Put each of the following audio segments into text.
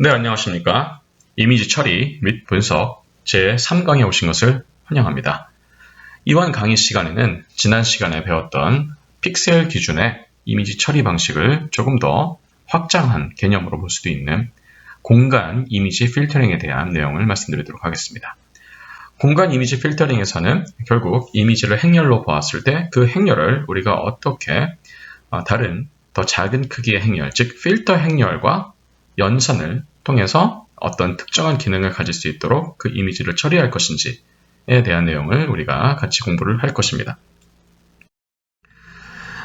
네, 안녕하십니까. 이미지 처리 및 분석 제3강에 오신 것을 환영합니다. 이번 강의 시간에는 지난 시간에 배웠던 픽셀 기준의 이미지 처리 방식을 조금 더 확장한 개념으로 볼 수도 있는 공간 이미지 필터링에 대한 내용을 말씀드리도록 하겠습니다. 공간 이미지 필터링에서는 결국 이미지를 행렬로 보았을 때 그 행렬을 우리가 어떻게 다른 더 작은 크기의 행렬, 즉 필터 행렬과 연산을 통해서 어떤 특정한 기능을 가질 수 있도록 그 이미지를 처리할 것인지에 대한 내용을 우리가 같이 공부를 할 것입니다.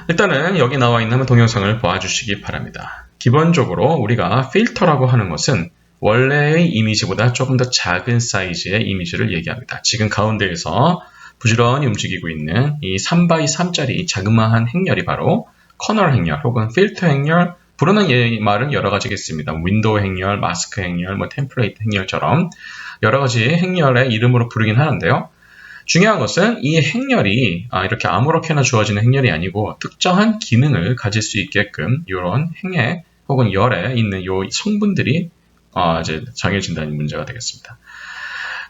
일단은 여기 나와 있는 동영상을 봐주시기 바랍니다. 기본적으로 우리가 필터라고 하는 것은 원래의 이미지보다 조금 더 작은 사이즈의 이미지를 얘기합니다. 지금 가운데에서 부지런히 움직이고 있는 이 3x3짜리 자그마한 행렬이 바로 커널 행렬 혹은 필터 행렬, 부르는 말은 여러 가지겠습니다. 윈도우 행렬, 마스크 행렬, 템플레이트 행렬처럼 여러 가지 행렬의 이름으로 부르긴 하는데요. 중요한 것은 이 행렬이 이렇게 아무렇게나 주어지는 행렬이 아니고 특정한 기능을 가질 수 있게끔 이런 행에 혹은 열에 있는 이 성분들이 이제 정해진다는 문제가 되겠습니다.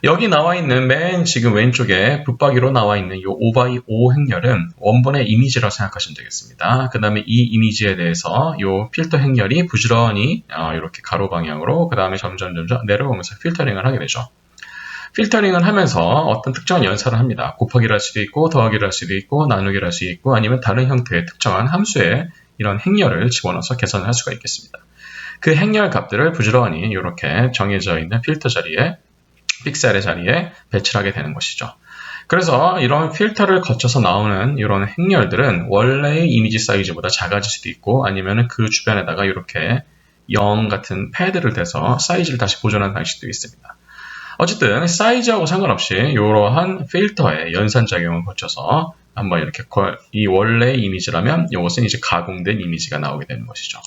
여기 나와 있는 맨 지금 왼쪽에 붙박이로 나와 있는 이 5x5 행렬은 원본의 이미지라고 생각하시면 되겠습니다. 그 다음에 이 이미지에 대해서 이 필터 행렬이 부지런히 이렇게 가로 방향으로 그 다음에 점점 내려오면서 필터링을 하게 되죠. 필터링을 하면서 어떤 특정한 연산을 합니다. 곱하기를 할 수도 있고 더하기를 할 수도 있고 나누기를 할 수도 있고 아니면 다른 형태의 특정한 함수에 이런 행렬을 집어넣어서 계산을 할 수가 있겠습니다. 그 행렬 값들을 부지런히 이렇게 정해져 있는 필터 자리에 픽셀의 자리에 배치를 하게 되는 것이죠. 그래서 이런 필터를 거쳐서 나오는 이런 행렬들은 원래의 이미지 사이즈보다 작아질 수도 있고 아니면 그 주변에다가 이렇게 0 같은 패드를 대서 사이즈를 다시 보존하는 방식도 있습니다. 어쨌든 사이즈하고 상관없이 이러한 필터의 연산작용을 거쳐서 한번 이렇게 이 원래의 이미지라면 이것은 이제 가공된 이미지가 나오게 되는 것이죠.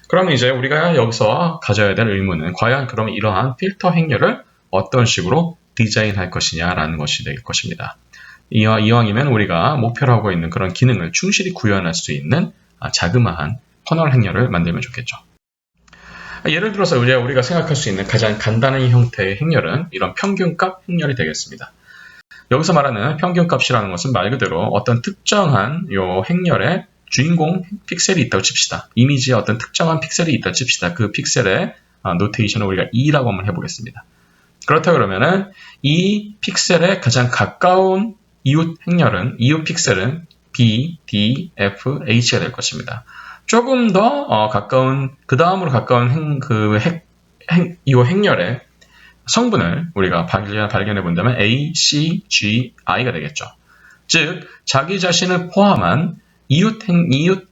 그러면 이제 우리가 여기서 가져야 될 의문은 과연 그러면 이러한 필터 행렬을 어떤 식으로 디자인할 것이냐라는 것이 될 것입니다. 이왕이면 우리가 목표로 하고 있는 그런 기능을 충실히 구현할 수 있는 자그마한 커널 행렬을 만들면 좋겠죠. 예를 들어서 이제 우리가 생각할 수 있는 가장 간단한 형태의 행렬은 이런 평균값 행렬이 되겠습니다. 여기서 말하는 평균값이라는 것은 말 그대로 어떤 특정한 요 행렬에 주인공 픽셀이 있다고 칩시다. 이미지에 어떤 특정한 픽셀이 있다고 칩시다. 그 픽셀의 노테이션을 우리가 E라고 한번 해보겠습니다. 그렇다 그러면은 이 픽셀에 가장 가까운 이웃 픽셀은 B, D, F, H가 될 것입니다. 조금 더 가까운 그 다음으로 가까운 이 행렬의 성분을 우리가 발견해 본다면 A, C, G, I가 되겠죠. 즉 자기 자신을 포함한 이웃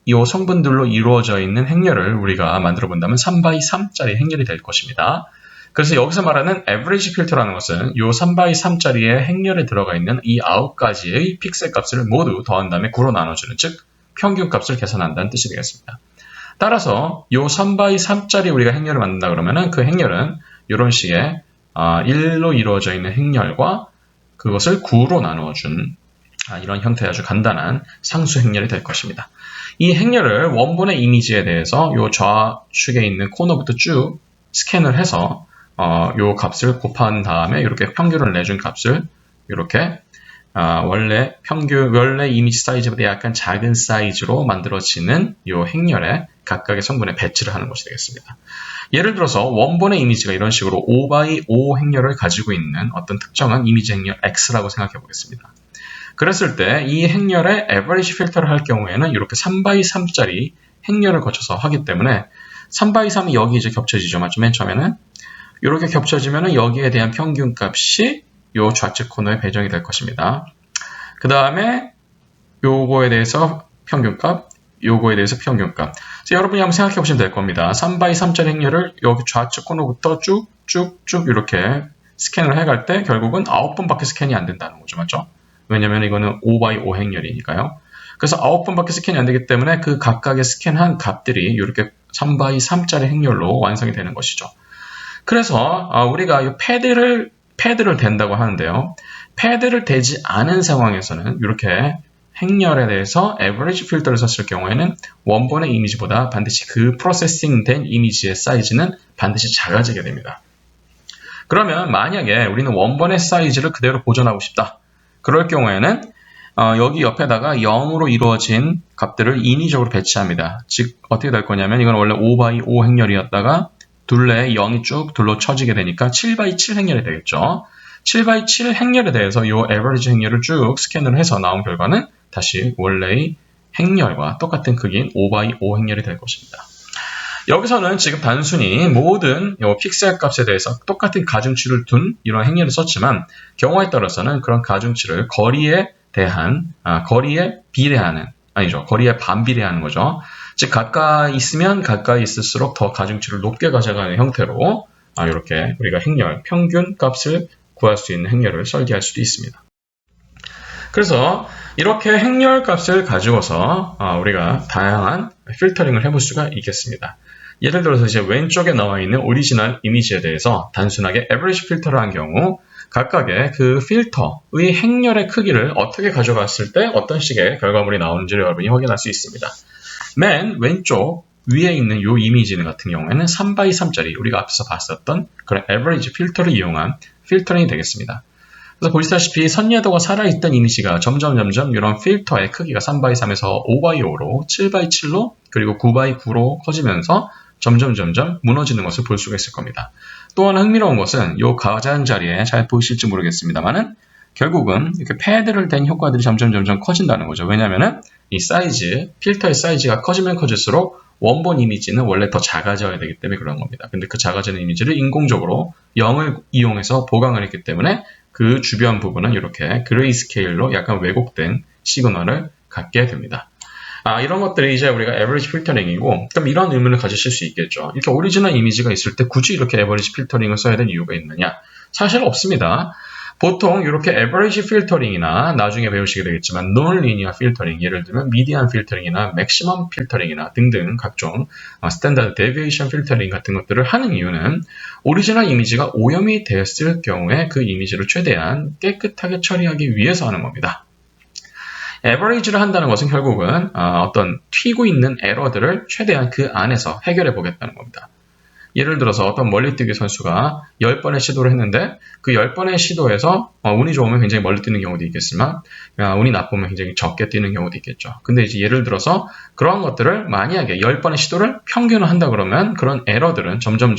이 성분들로 이루어져 있는 행렬을 우리가 만들어 본다면 3x3짜리 행렬이 될 것입니다. 그래서 여기서 말하는 average 필터라는 것은 이 3x3짜리의 행렬에 들어가 있는 이 9가지의 픽셀 값을 모두 더한 다음에 9로 나눠주는, 즉 평균 값을 계산한다는 뜻이 되겠습니다. 따라서 이 3x3짜리 우리가 행렬을 만든다 그러면은 그 행렬은 이런 식의 1로 이루어져 있는 행렬과 그것을 9로 나누어준 이런 형태의 아주 간단한 상수 행렬이 될 것입니다. 이 행렬을 원본의 이미지에 대해서 이 좌측에 있는 코너부터 쭉 스캔을 해서 요 값을 곱한 다음에 이렇게 평균을 내준 값을 이렇게 원래 이미지 사이즈보다 약간 작은 사이즈로 만들어지는 요 행렬에 각각의 성분에 배치를 하는 것이 되겠습니다. 예를 들어서 원본의 이미지가 이런 식으로 5x5 행렬을 가지고 있는 어떤 특정한 이미지 행렬 X라고 생각해 보겠습니다. 그랬을 때 이 행렬의 average 필터를 할 경우에는 이렇게 3x3짜리 행렬을 거쳐서 하기 때문에 3x3이 여기 이제 겹쳐지죠. 맞죠? 맨 처음에는 이렇게 겹쳐지면 여기에 대한 평균값이 요 좌측 코너에 배정이 될 것입니다. 그 다음에 요거에 대해서 평균값, 요거에 대해서 평균값. 여러분이 한번 생각해 보시면 될 겁니다. 3x3짜리 행렬을 여기 좌측 코너부터 쭉쭉쭉 이렇게 스캔을 해갈 때 결국은 9번밖에 스캔이 안 된다는 거죠. 맞죠? 왜냐면 이거는 5x5 행렬이니까요. 그래서 9번밖에 스캔이 안 되기 때문에 그 각각의 스캔한 값들이 이렇게 3x3짜리 행렬로 완성이 되는 것이죠. 그래서 우리가 이 패드를 댄다고 하는데요. 패드를 대지 않은 상황에서는 이렇게 행렬에 대해서 average 필터를 썼을 경우에는 원본의 이미지보다 반드시 그 프로세싱된 이미지의 사이즈는 반드시 작아지게 됩니다. 그러면 만약에 우리는 원본의 사이즈를 그대로 보존하고 싶다. 그럴 경우에는 여기 옆에다가 0으로 이루어진 값들을 인위적으로 배치합니다. 즉 어떻게 될 거냐면 이건 원래 5x5 행렬이었다가 둘레에 0이 쭉 둘러쳐지게 되니까 7x7 행렬이 되겠죠. 7x7 행렬에 대해서 이 average 행렬을 쭉 스캔을 해서 나온 결과는 다시 원래의 행렬과 똑같은 크기인 5x5 행렬이 될 것입니다. 여기서는 지금 단순히 모든 픽셀 값에 대해서 똑같은 가중치를 둔 이런 행렬을 썼지만 경우에 따라서는 그런 가중치를 거리에 대한, 거리에 비례하는, 아니죠. 거리에 반비례하는 거죠. 즉 가까이 있으면 가까이 있을수록 더 가중치를 높게 가져가는 형태로 이렇게 우리가 행렬, 평균 값을 구할 수 있는 행렬을 설계할 수도 있습니다. 그래서 이렇게 행렬 값을 가지고서 우리가 다양한 필터링을 해볼 수가 있겠습니다. 예를 들어서 이제 왼쪽에 나와 있는 오리지널 이미지에 대해서 단순하게 average 필터를 한 경우 각각의 그 필터의 행렬의 크기를 어떻게 가져갔을 때 어떤 식의 결과물이 나오는지를 여러분이 확인할 수 있습니다. 맨 왼쪽 위에 있는 이 이미지 같은 경우에는 3x3짜리 우리가 앞서 봤었던 그런 average 필터를 이용한 필터링이 되겠습니다. 그래서 보시다시피 선예도가 살아있던 이미지가 점점 이런 필터의 크기가 3x3에서 5x5로 7x7로 그리고 9x9로 커지면서 점점 무너지는 것을 볼 수가 있을 겁니다. 또 하나 흥미로운 것은 이 가장자리에 잘 보이실지 모르겠습니다만은 결국은 이렇게 패드를 댄 효과들이 점점 커진다는 거죠. 왜냐하면은 이 사이즈, 필터의 사이즈가 커지면 커질수록 원본 이미지는 원래 더 작아져야 되기 때문에 그런 겁니다. 근데 그 작아지는 이미지를 인공적으로 0을 이용해서 보강을 했기 때문에 그 주변 부분은 이렇게 그레이스케일로 약간 왜곡된 시그널을 갖게 됩니다. 이런 것들이 이제 우리가 average 필터링이고, 그럼 이런 의문을 가지실 수 있겠죠. 이렇게 오리지널 이미지가 있을 때 굳이 이렇게 average 필터링을 써야 되는 이유가 있느냐? 사실 없습니다. 보통 이렇게 average 필터링이나 나중에 배우시게 되겠지만 non-linear 필터링, 예를 들면 median 필터링이나 maximum 필터링이나 등등 각종 standard deviation 필터링 같은 것들을 하는 이유는 오리지널 이미지가 오염이 됐을 경우에 그 이미지를 최대한 깨끗하게 처리하기 위해서 하는 겁니다. average를 한다는 것은 결국은 어떤 튀고 있는 에러들을 최대한 그 안에서 해결해 보겠다는 겁니다. 예를 들어서 어떤 멀리뛰기 선수가 10번의 시도를 했는데 그 10번의 시도에서 운이 좋으면 굉장히 멀리 뛰는 경우도 있겠지만 운이 나쁘면 굉장히 적게 뛰는 경우도 있겠죠. 근데 이제 예를 들어서 그런 것들을 만약에 10번의 시도를 평균을 한다 그러면 그런 에러들은 점점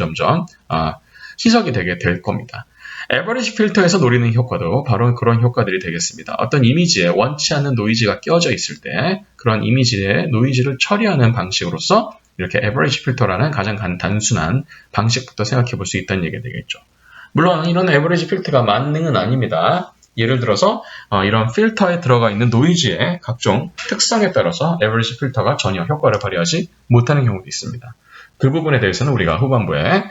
희석이 되게 될 겁니다. 에버리지 필터에서 노리는 효과도 바로 그런 효과들이 되겠습니다. 어떤 이미지에 원치 않는 노이즈가 끼워져 있을 때 그런 이미지의 노이즈를 처리하는 방식으로서 이렇게 average 필터라는 가장 단순한 방식부터 생각해 볼 수 있다는 얘기가 되겠죠. 물론 이런 average 필터가 만능은 아닙니다. 예를 들어서 이런 필터에 들어가 있는 노이즈의 각종 특성에 따라서 average 필터가 전혀 효과를 발휘하지 못하는 경우도 있습니다. 그 부분에 대해서는 우리가 후반부에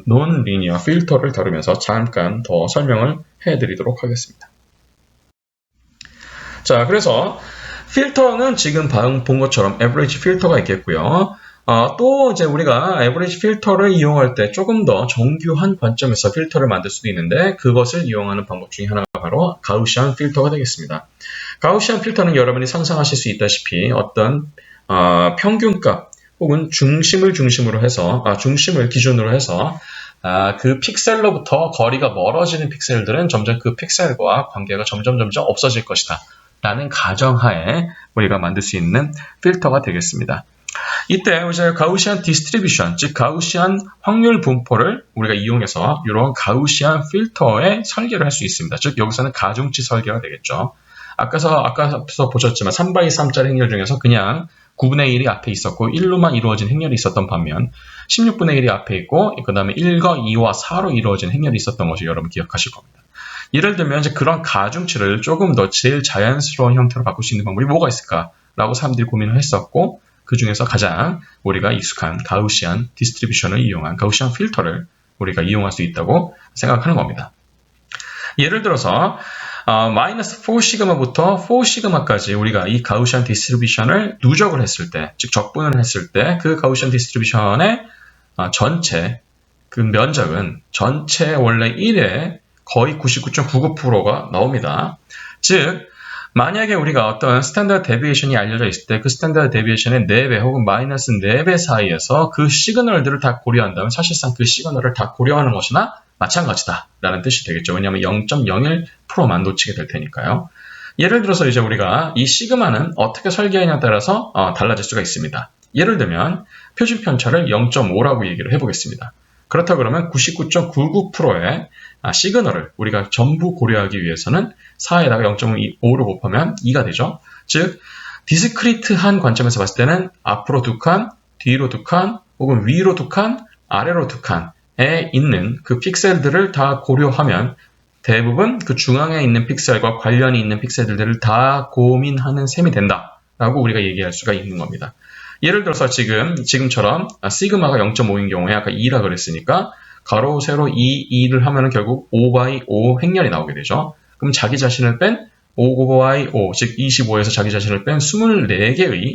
non-linear 필터를 다루면서 잠깐 더 설명을 해드리도록 하겠습니다. 자, 그래서 필터는 지금 본 것처럼 average 필터가 있겠고요. 또 이제 우리가 average 필터를 이용할 때 조금 더 정교한 관점에서 필터를 만들 수도 있는데 그것을 이용하는 방법 중에 하나가 바로 가우시안 필터가 되겠습니다. 가우시안 필터는 여러분이 상상하실 수 있다시피 어떤 평균값 혹은 중심을 기준으로 해서 그 픽셀로부터 거리가 멀어지는 픽셀들은 점점 그 픽셀과 관계가 점점 없어질 것이다 라는 가정하에 우리가 만들 수 있는 필터가 되겠습니다. 이때 이제 가우시안 디스트리뷰션, 즉 가우시안 확률 분포를 우리가 이용해서 이런 가우시안 필터의 설계를 할 수 있습니다. 즉 여기서는 가중치 설계가 되겠죠. 아까서 보셨지만 3x3짜리 행렬 중에서 그냥 9분의 1이 앞에 있었고 1로만 이루어진 행렬이 있었던 반면 16분의 1이 앞에 있고 그 다음에 1과 2와 4로 이루어진 행렬이 있었던 것을 여러분 기억하실 겁니다. 예를 들면 이제 그런 가중치를 조금 더 제일 자연스러운 형태로 바꿀 수 있는 방법이 뭐가 있을까라고 사람들이 고민을 했었고 그 중에서 가장 우리가 익숙한 가우시안 디스트리뷰션을 이용한 가우시안 필터를 우리가 이용할 수 있다고 생각하는 겁니다. 예를 들어서 마이너스 4시그마부터 4시그마까지 우리가 이 가우시안 디스트리뷰션을 누적을 했을 때, 즉 적분을 했을 때 그 가우시안 디스트리뷰션의 전체 그 면적은 전체 원래 1의 거의 99.99%가 나옵니다. 즉 만약에 우리가 어떤 스탠다드 데비에이션이 알려져 있을 때 그 스탠다드 데비에이션의 4배 혹은 마이너스 4배 사이에서 그 시그널들을 다 고려한다면 사실상 그 시그널을 다 고려하는 것이나 마찬가지다 라는 뜻이 되겠죠. 왜냐하면 0.01%만 놓치게 될 테니까요. 예를 들어서 이제 우리가 이 시그마는 어떻게 설계하냐에 따라서 달라질 수가 있습니다. 예를 들면 표준 편차를 0.5라고 얘기를 해보겠습니다. 그렇다 그러면 99.99%의 시그널을 우리가 전부 고려하기 위해서는 4에다가 0.5를 곱하면 2가 되죠. 즉 디스크리트한 관점에서 봤을 때는 앞으로 2칸, 뒤로 2칸, 혹은 위로 2칸, 아래로 2칸에 있는 그 픽셀들을 다 고려하면 대부분 그 중앙에 있는 픽셀과 관련이 있는 픽셀들을 다 고민하는 셈이 된다라고 우리가 얘기할 수가 있는 겁니다. 예를 들어서 지금처럼 시그마가 0.5인 경우에 아까 2라 그랬으니까 가로, 세로 2를 하면은 결국 5/5 횡렬이 나오게 되죠. 그럼 자기 자신을 뺀 5/5, 즉 25에서 자기 자신을 뺀 24개의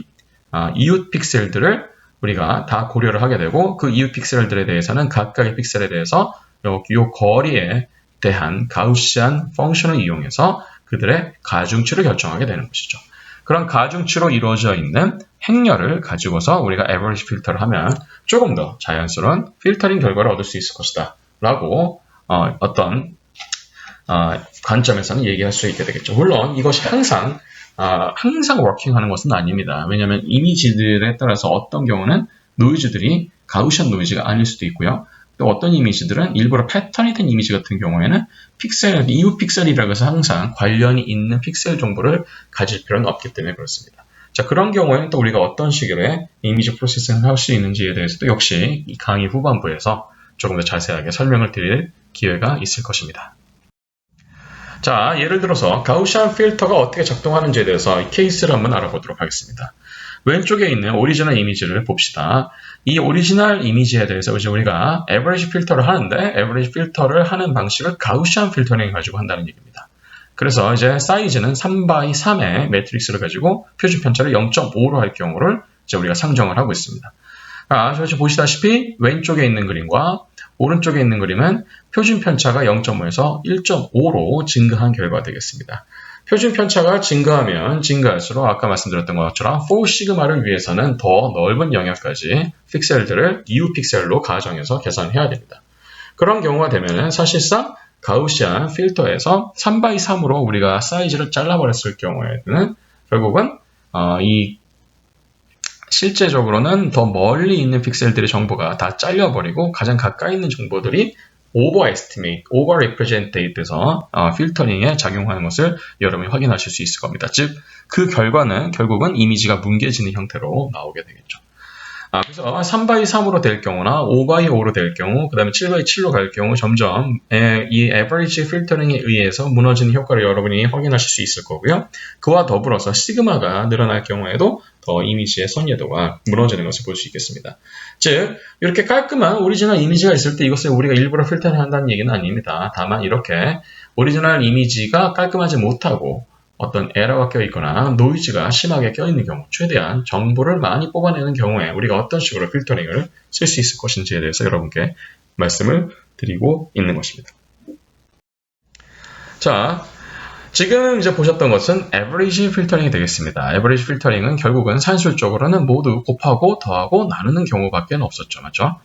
이웃 픽셀들을 우리가 다 고려를 하게 되고 그 이웃 픽셀들에 대해서는 각각의 픽셀에 대해서 요 거리에 대한 가우시안 펑션을 이용해서 그들의 가중치를 결정하게 되는 것이죠. 그런 가중치로 이루어져 있는 행렬을 가지고서 우리가 에버리지 필터를 하면 조금 더 자연스러운 필터링 결과를 얻을 수 있을 것이다 라고 어떤 관점에서는 얘기할 수 있게 되겠죠. 물론 이것이 항상 워킹하는 것은 아닙니다. 왜냐하면 이미지들에 따라서 어떤 경우는 노이즈들이 가우시안 노이즈가 아닐 수도 있고요. 또 어떤 이미지들은 일부러 패턴이 된 이미지 같은 경우에는 이웃 픽셀이라고 해서 항상 관련이 있는 픽셀 정보를 가질 필요는 없기 때문에 그렇습니다. 자, 그런 경우에는 또 우리가 어떤 식의 이미지 프로세싱을 할 수 있는지에 대해서도 역시 이 강의 후반부에서 조금 더 자세하게 설명을 드릴 기회가 있을 것입니다. 자, 예를 들어서 가우시안 필터가 어떻게 작동하는지에 대해서 이 케이스를 한번 알아보도록 하겠습니다. 왼쪽에 있는 오리지널 이미지를 봅시다. 이 오리지널 이미지에 대해서 이제 우리가 에버리지 필터를 하는데 에버리지 필터를 하는 방식을 가우시안 필터링을 가지고 한다는 얘기입니다. 그래서 이제 사이즈는 3/3의 매트릭스를 가지고 표준 편차를 0.5로 할 경우를 이제 우리가 상정을 하고 있습니다. 저희 보시다시피 왼쪽에 있는 그림과 오른쪽에 있는 그림은 표준 편차가 0.5에서 1.5로 증가한 결과가 되겠습니다. 표준 편차가 증가하면 증가할수록 아까 말씀드렸던 것처럼 4시그마를 위해서는 더 넓은 영역까지 픽셀들을 이웃 픽셀로 가정해서 계산해야 됩니다. 그런 경우가 되면 사실상 가우시안 필터에서 3/3으로 우리가 사이즈를 잘라버렸을 경우에는 결국은 실제적으로는 더 멀리 있는 픽셀들의 정보가 다 잘려버리고 가장 가까이 있는 정보들이 overestimate, overrepresented 돼서 필터링에 작용하는 것을 여러분이 확인하실 수 있을 겁니다. 즉, 그 결과는 결국은 이미지가 뭉개지는 형태로 나오게 되겠죠. 그래서 3/3으로 될 경우나 5/5로 될 경우, 그 다음에 7/7로 갈 경우 점점 이 average 필터링에 의해서 무너지는 효과를 여러분이 확인하실 수 있을 거고요. 그와 더불어서 시그마가 늘어날 경우에도 더 이미지의 선예도가 무너지는 것을 볼 수 있겠습니다. 즉, 이렇게 깔끔한 오리지널 이미지가 있을 때 이것을 우리가 일부러 필터링 한다는 얘기는 아닙니다. 다만 이렇게 오리지널 이미지가 깔끔하지 못하고 어떤 에러가 껴있거나 노이즈가 심하게 껴있는 경우, 최대한 정보를 많이 뽑아내는 경우에 우리가 어떤 식으로 필터링을 쓸 수 있을 것인지에 대해서 여러분께 말씀을 드리고 있는 것입니다. 자, 지금 이제 보셨던 것은 average 필터링이 되겠습니다. average 필터링은 결국은 산술적으로는 모두 곱하고 더하고 나누는 경우밖에 없었죠. 맞죠?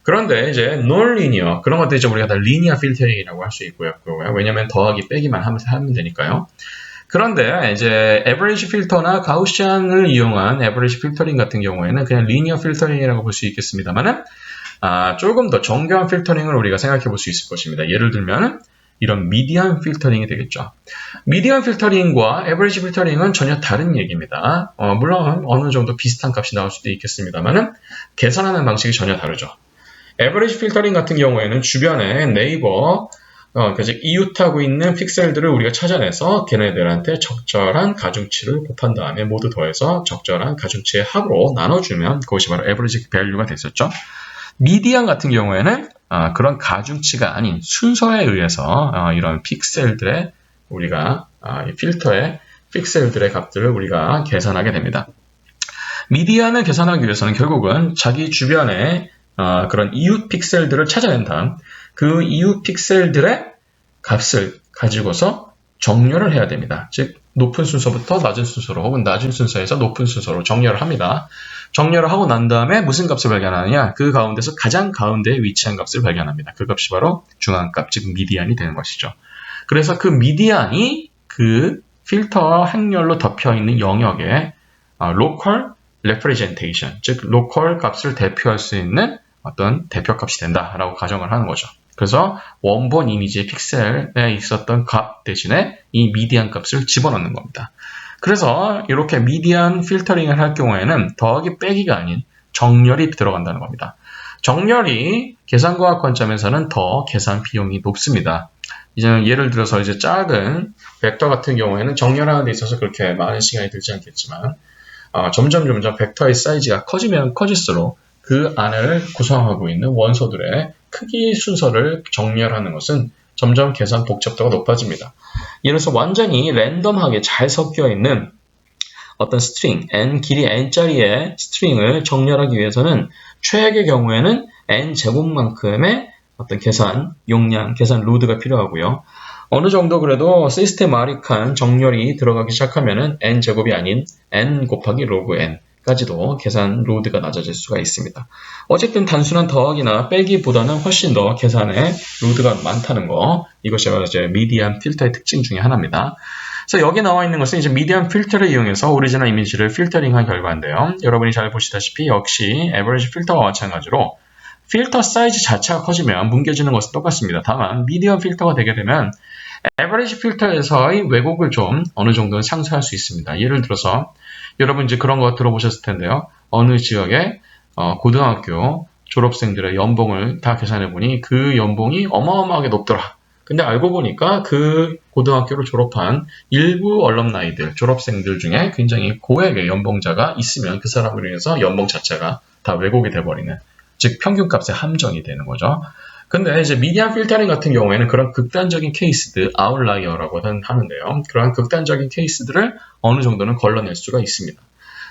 그런데 이제 non-linear, 그런 것들 이제 우리가 다 linear 필터링이라고 할 수 있고요. 왜냐면 더하기 빼기만 하면 되니까요. 그런데 이제 average 필터나 가우시안을 이용한 average 필터링 같은 경우에는 그냥 linear 필터링이라고 볼 수 있겠습니다만은 조금 더 정교한 필터링을 우리가 생각해 볼 수 있을 것입니다. 예를 들면 이런 미디안 필터링이 되겠죠. 미디안 필터링과 에버리지 필터링은 전혀 다른 얘기입니다. 물론 어느 정도 비슷한 값이 나올 수도 있겠습니다만은 계산하는 방식이 전혀 다르죠. 에버리지 필터링 같은 경우에는 주변에 네이버 즉 이웃하고 있는 픽셀들을 우리가 찾아내서 걔네들한테 적절한 가중치를 곱한 다음에 모두 더해서 적절한 가중치의 합으로 나눠주면 그것이 바로 에버리지 밸류가 됐었죠. 미디안 같은 경우에는 그런 가중치가 아닌 순서에 의해서 이런 픽셀들의 우리가 필터의 픽셀들의 값들을 우리가 계산하게 됩니다. 미디안을 계산하기 위해서는 결국은 자기 주변에 그런 이웃 픽셀들을 찾아낸 다음 그 이웃 픽셀들의 값을 가지고서 정렬을 해야 됩니다. 즉 높은 순서부터 낮은 순서로 혹은 낮은 순서에서 높은 순서로 정렬을 합니다. 정렬을 하고 난 다음에 무슨 값을 발견하느냐? 그 가운데서 가장 가운데에 위치한 값을 발견합니다. 그 값이 바로 중앙값, 즉 미디안이 되는 것이죠. 그래서 그 미디안이 그 필터 행렬로 덮여있는 영역의 local representation, 즉 local 값을 대표할 수 있는 어떤 대표값이 된다라고 가정을 하는 거죠. 그래서 원본 이미지의 픽셀에 있었던 값 대신에 이 미디안 값을 집어넣는 겁니다. 그래서 이렇게 미디안 필터링을 할 경우에는 더하기 빼기가 아닌 정렬이 들어간다는 겁니다. 정렬이 계산과학 관점에서는 더 계산 비용이 높습니다. 이제 예를 들어서 이제 작은 벡터 같은 경우에는 정렬하는 데 있어서 그렇게 많은 시간이 들지 않겠지만 점점 벡터의 사이즈가 커지면 커질수록 그 안을 구성하고 있는 원소들의 크기 순서를 정렬하는 것은 점점 계산 복잡도가 높아집니다. 예를 들어서 완전히 랜덤하게 잘 섞여 있는 어떤 스트링, n 길이 n짜리의 스트링을 정렬하기 위해서는 최악의 경우에는 n 제곱만큼의 어떤 계산 용량, 계산 로드가 필요하고요. 어느 정도 그래도 시스테마틱한 정렬이 들어가기 시작하면은 n 제곱이 아닌 n 곱하기 로그 n 까지도 계산 로드가 낮아질 수가 있습니다. 어쨌든 단순한 더하기나 빼기보다는 훨씬 더 계산의 로드가 많다는 거, 이것이 바로 이제 미디안 필터의 특징 중에 하나입니다. 그래서 여기 나와 있는 것은 이제 미디안 필터를 이용해서 오리지널 이미지를 필터링한 결과인데요. 여러분이 잘 보시다시피 역시 에버리지 필터와 마찬가지로 필터 사이즈 자체가 커지면 뭉개지는 것은 똑같습니다. 다만 미디안 필터가 되게 되면 에버리지 필터에서의 왜곡을 좀 어느 정도는 상쇄할 수 있습니다. 예를 들어서 여러분 이제 그런 거 들어보셨을 텐데요. 어느 지역의 고등학교 졸업생들의 연봉을 다 계산해 보니 그 연봉이 어마어마하게 높더라. 근데 알고 보니까 그 고등학교를 졸업한 일부 얼럼나이들, 졸업생들 중에 굉장히 고액의 연봉자가 있으면 그 사람으로 인해서 연봉 자체가 다 왜곡이 돼버리는, 즉 평균값의 함정이 되는 거죠. 근데 이제 미디안 필터링 같은 경우에는 그런 극단적인 케이스들, 아웃라이어라고 하는데요. 그러한 극단적인 케이스들을 어느 정도는 걸러낼 수가 있습니다.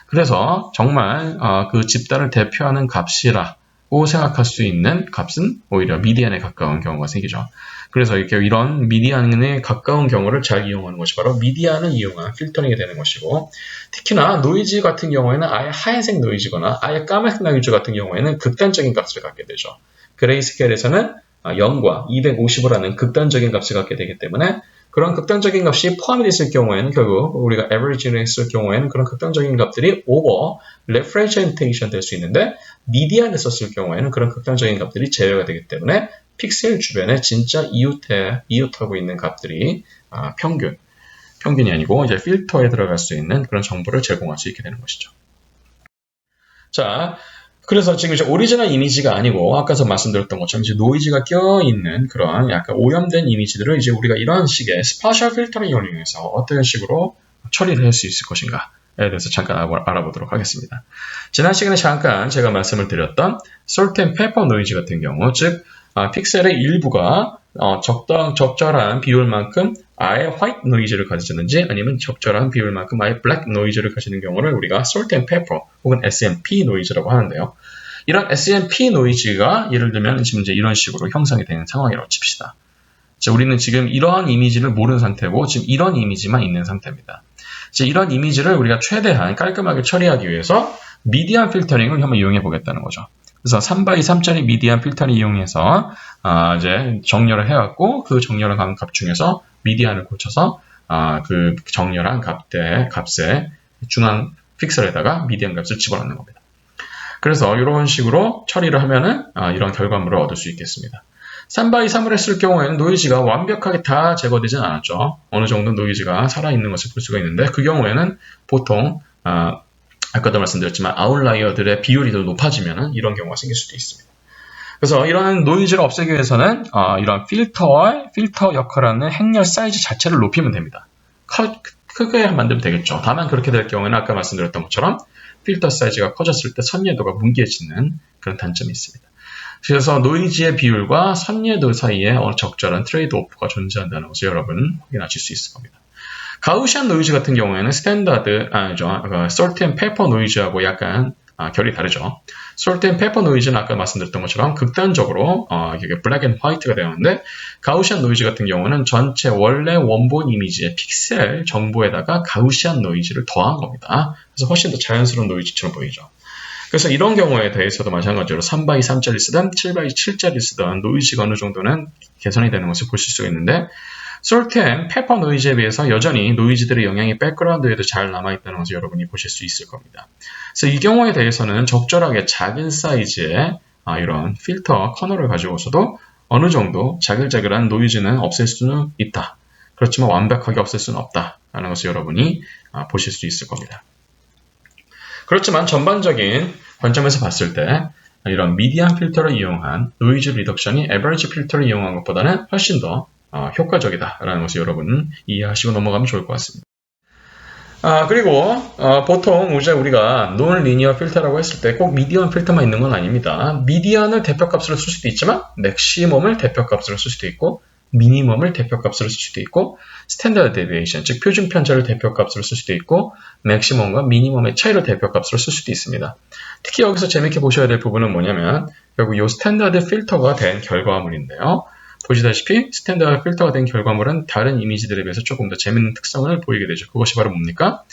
그래서 정말 그 집단을 대표하는 값이라고 생각할 수 있는 값은 오히려 미디안에 가까운 경우가 생기죠. 그래서 이렇게 이런 미디안에 가까운 경우를 잘 이용하는 것이 바로 미디안을 이용한 필터링이 되는 것이고, 특히나 노이즈 같은 경우에는 아예 하얀색 노이즈거나 아예 까맣색 노이즈 같은 경우에는 극단적인 값을 갖게 되죠. 그레이스케일에서는 0과 250이라는 극단적인 값을 갖게 되기 때문에 그런 극단적인 값이 포함이 됐을 경우에는 결국 우리가 average를 했을 경우에는 그런 극단적인 값들이 over representation 될 수 있는데, 미디안을 썼을 경우에는 그런 극단적인 값들이 제외가 되기 때문에 픽셀 주변에 진짜 이웃하고 있는 값들이 평균이 아니고 이제 필터에 들어갈 수 있는 그런 정보를 제공할 수 있게 되는 것이죠. 자, 그래서 지금 이제 오리지널 이미지가 아니고 아까서 말씀드렸던 것처럼 이제 노이즈가 껴있는 그런 약간 오염된 이미지들을 이제 우리가 이런 식의 스파셜 필터링을 이용해서 어떤 식으로 처리를 할 수 있을 것인가에 대해서 잠깐 알아보도록 하겠습니다. 지난 시간에 잠깐 제가 말씀을 드렸던 솔트 앤 페퍼 노이즈 같은 경우, 즉 픽셀의 일부가 적절한 비율만큼 아예 화이트 노이즈를 가지는지 아니면 적절한 비율만큼 아예 블랙 노이즈를 가지는 경우를 우리가 솔트 앤 페퍼 혹은 SMP 노이즈라고 하는데요. 이런 SMP 노이즈가 예를 들면 지금 이제 이런 식으로 형성이 되는 상황이라고 칩시다. 자, 우리는 지금 이러한 이미지를 모르는 상태고 지금 이런 이미지만 있는 상태입니다. 이제 이런 이미지를 우리가 최대한 깔끔하게 처리하기 위해서 미디안 필터링을 한번 이용해 보겠다는 거죠. 그래서 3x3짜리 미디안 필터를 이용해서 이제 정렬을 해왔고 그 정렬한 값 중에서 미디안을 고쳐서 그 정렬한 값의 중앙 픽셀에다가 미디안 값을 집어넣는 겁니다. 그래서 이런 식으로 처리를 하면은 이런 결과물을 얻을 수 있겠습니다. 3x3을 했을 경우에는 노이즈가 완벽하게 다 제거되진 않았죠. 어느 정도 노이즈가 살아있는 것을 볼 수가 있는데 그 경우에는 보통 아까도 말씀드렸지만 아웃라이어들의 비율이 더 높아지면 이런 경우가 생길 수도 있습니다. 그래서 이런 노이즈를 없애기 위해서는 이런 필터 역할을 하는 행렬 사이즈 자체를 높이면 됩니다. 크게 만들면 되겠죠. 다만 그렇게 될 경우에는 아까 말씀드렸던 것처럼 필터 사이즈가 커졌을 때 선예도가 뭉개지는 그런 단점이 있습니다. 그래서 노이즈의 비율과 선예도 사이에 적절한 트레이드 오프가 존재한다는 것을 여러분 확인하실 수 있을 겁니다. 가우시안 노이즈 같은 경우에는 스탠다드, 솔트 앤 페퍼 노이즈하고 약간 결이 다르죠. 솔트 앤 페퍼 노이즈는 아까 말씀드렸던 것처럼 극단적으로 이게 블랙 앤 화이트가 되었는데 가우시안 노이즈 같은 경우는 전체 원래 원본 이미지의 픽셀 정보에다가 가우시안 노이즈를 더한 겁니다. 그래서 훨씬 더 자연스러운 노이즈처럼 보이죠. 그래서 이런 경우에 대해서도 마찬가지로 3x3짜리 쓰든 7x7짜리 쓰든 노이즈가 어느 정도는 개선이 되는 것을 보실 수가 있는데 솔트 앤 페퍼 노이즈에 비해서 여전히 노이즈들의 영향이 백그라운드에도 잘 남아있다는 것을 여러분이 보실 수 있을 겁니다. 그래서 이 경우에 대해서는 적절하게 작은 사이즈의 이런 필터 커널을 가지고서도 어느 정도 자글자글한 노이즈는 없앨 수는 있다. 그렇지만 완벽하게 없앨 수는 없다라는 것을 여러분이 보실 수 있을 겁니다. 그렇지만 전반적인 관점에서 봤을 때 이런 미디안 필터를 이용한 노이즈 리덕션이 에버리지 필터를 이용한 것보다는 훨씬 더 효과적이다라는 것을 여러분 이해하시고 넘어가면 좋을 것 같습니다. 그리고 보통 이제 우리가 논 리니어 필터라고 했을 때 꼭 미디안 필터만 있는 건 아닙니다. 미디안을 대표값으로 쓸 수도 있지만 맥시멈을 대표값으로 쓸 수도 있고 미니멈을 대표값으로 쓸 수도 있고 스탠다드 데비에이션, 즉 표준 편차를 대표값으로 쓸 수도 있고 맥시멈과 미니멈의 차이를 대표값으로 쓸 수도 있습니다. 특히 여기서 재밌게 보셔야 될 부분은 뭐냐면 결국 이 스탠다드 필터가 된 결과물인데요. 보시다시피 스탠다드 필터가 된 결과물은 다른 이미지들에 비해서 조금 더 재밌는 특성을 보이게 되죠. 그것이 바로 뭡니까?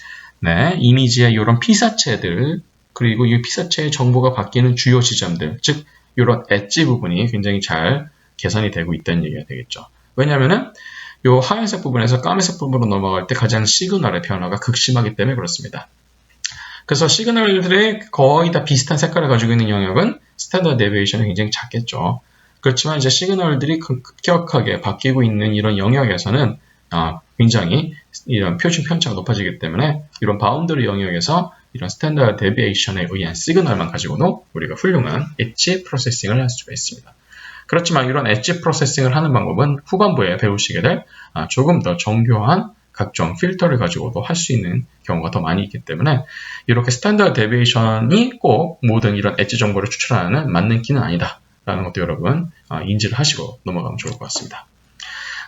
네, 이미지의 이런 피사체들 그리고 이 피사체의 정보가 바뀌는 주요 지점들, 즉 이런 엣지 부분이 굉장히 잘 개선이 되고 있다는 얘기가 되겠죠. 왜냐하면은 이 하얀색 부분에서 까만색 부분으로 넘어갈 때 가장 시그널의 변화가 극심하기 때문에 그렇습니다. 그래서 시그널들이 거의 다 비슷한 색깔을 가지고 있는 영역은 스탠다드 데비에이션이 굉장히 작겠죠. 그렇지만 이제 시그널들이 급격하게 바뀌고 있는 이런 영역에서는 굉장히 이런 표준 편차가 높아지기 때문에 이런 바운더리 영역에서 이런 스탠다드 데비에이션에 의한 시그널만 가지고도 우리가 훌륭한 엣지 프로세싱을 할 수가 있습니다. 그렇지만 이런 엣지 프로세싱을 하는 방법은 후반부에 배우시게 될 조금 더 정교한 각종 필터를 가지고도 할 수 있는 경우가 더 많이 있기 때문에 이렇게 스탠다드 데비에이션이 꼭 모든 이런 엣지 정보를 추출하는 맞는 키는 아니다 라는 것도 여러분 인지를 하시고 넘어가면 좋을 것 같습니다.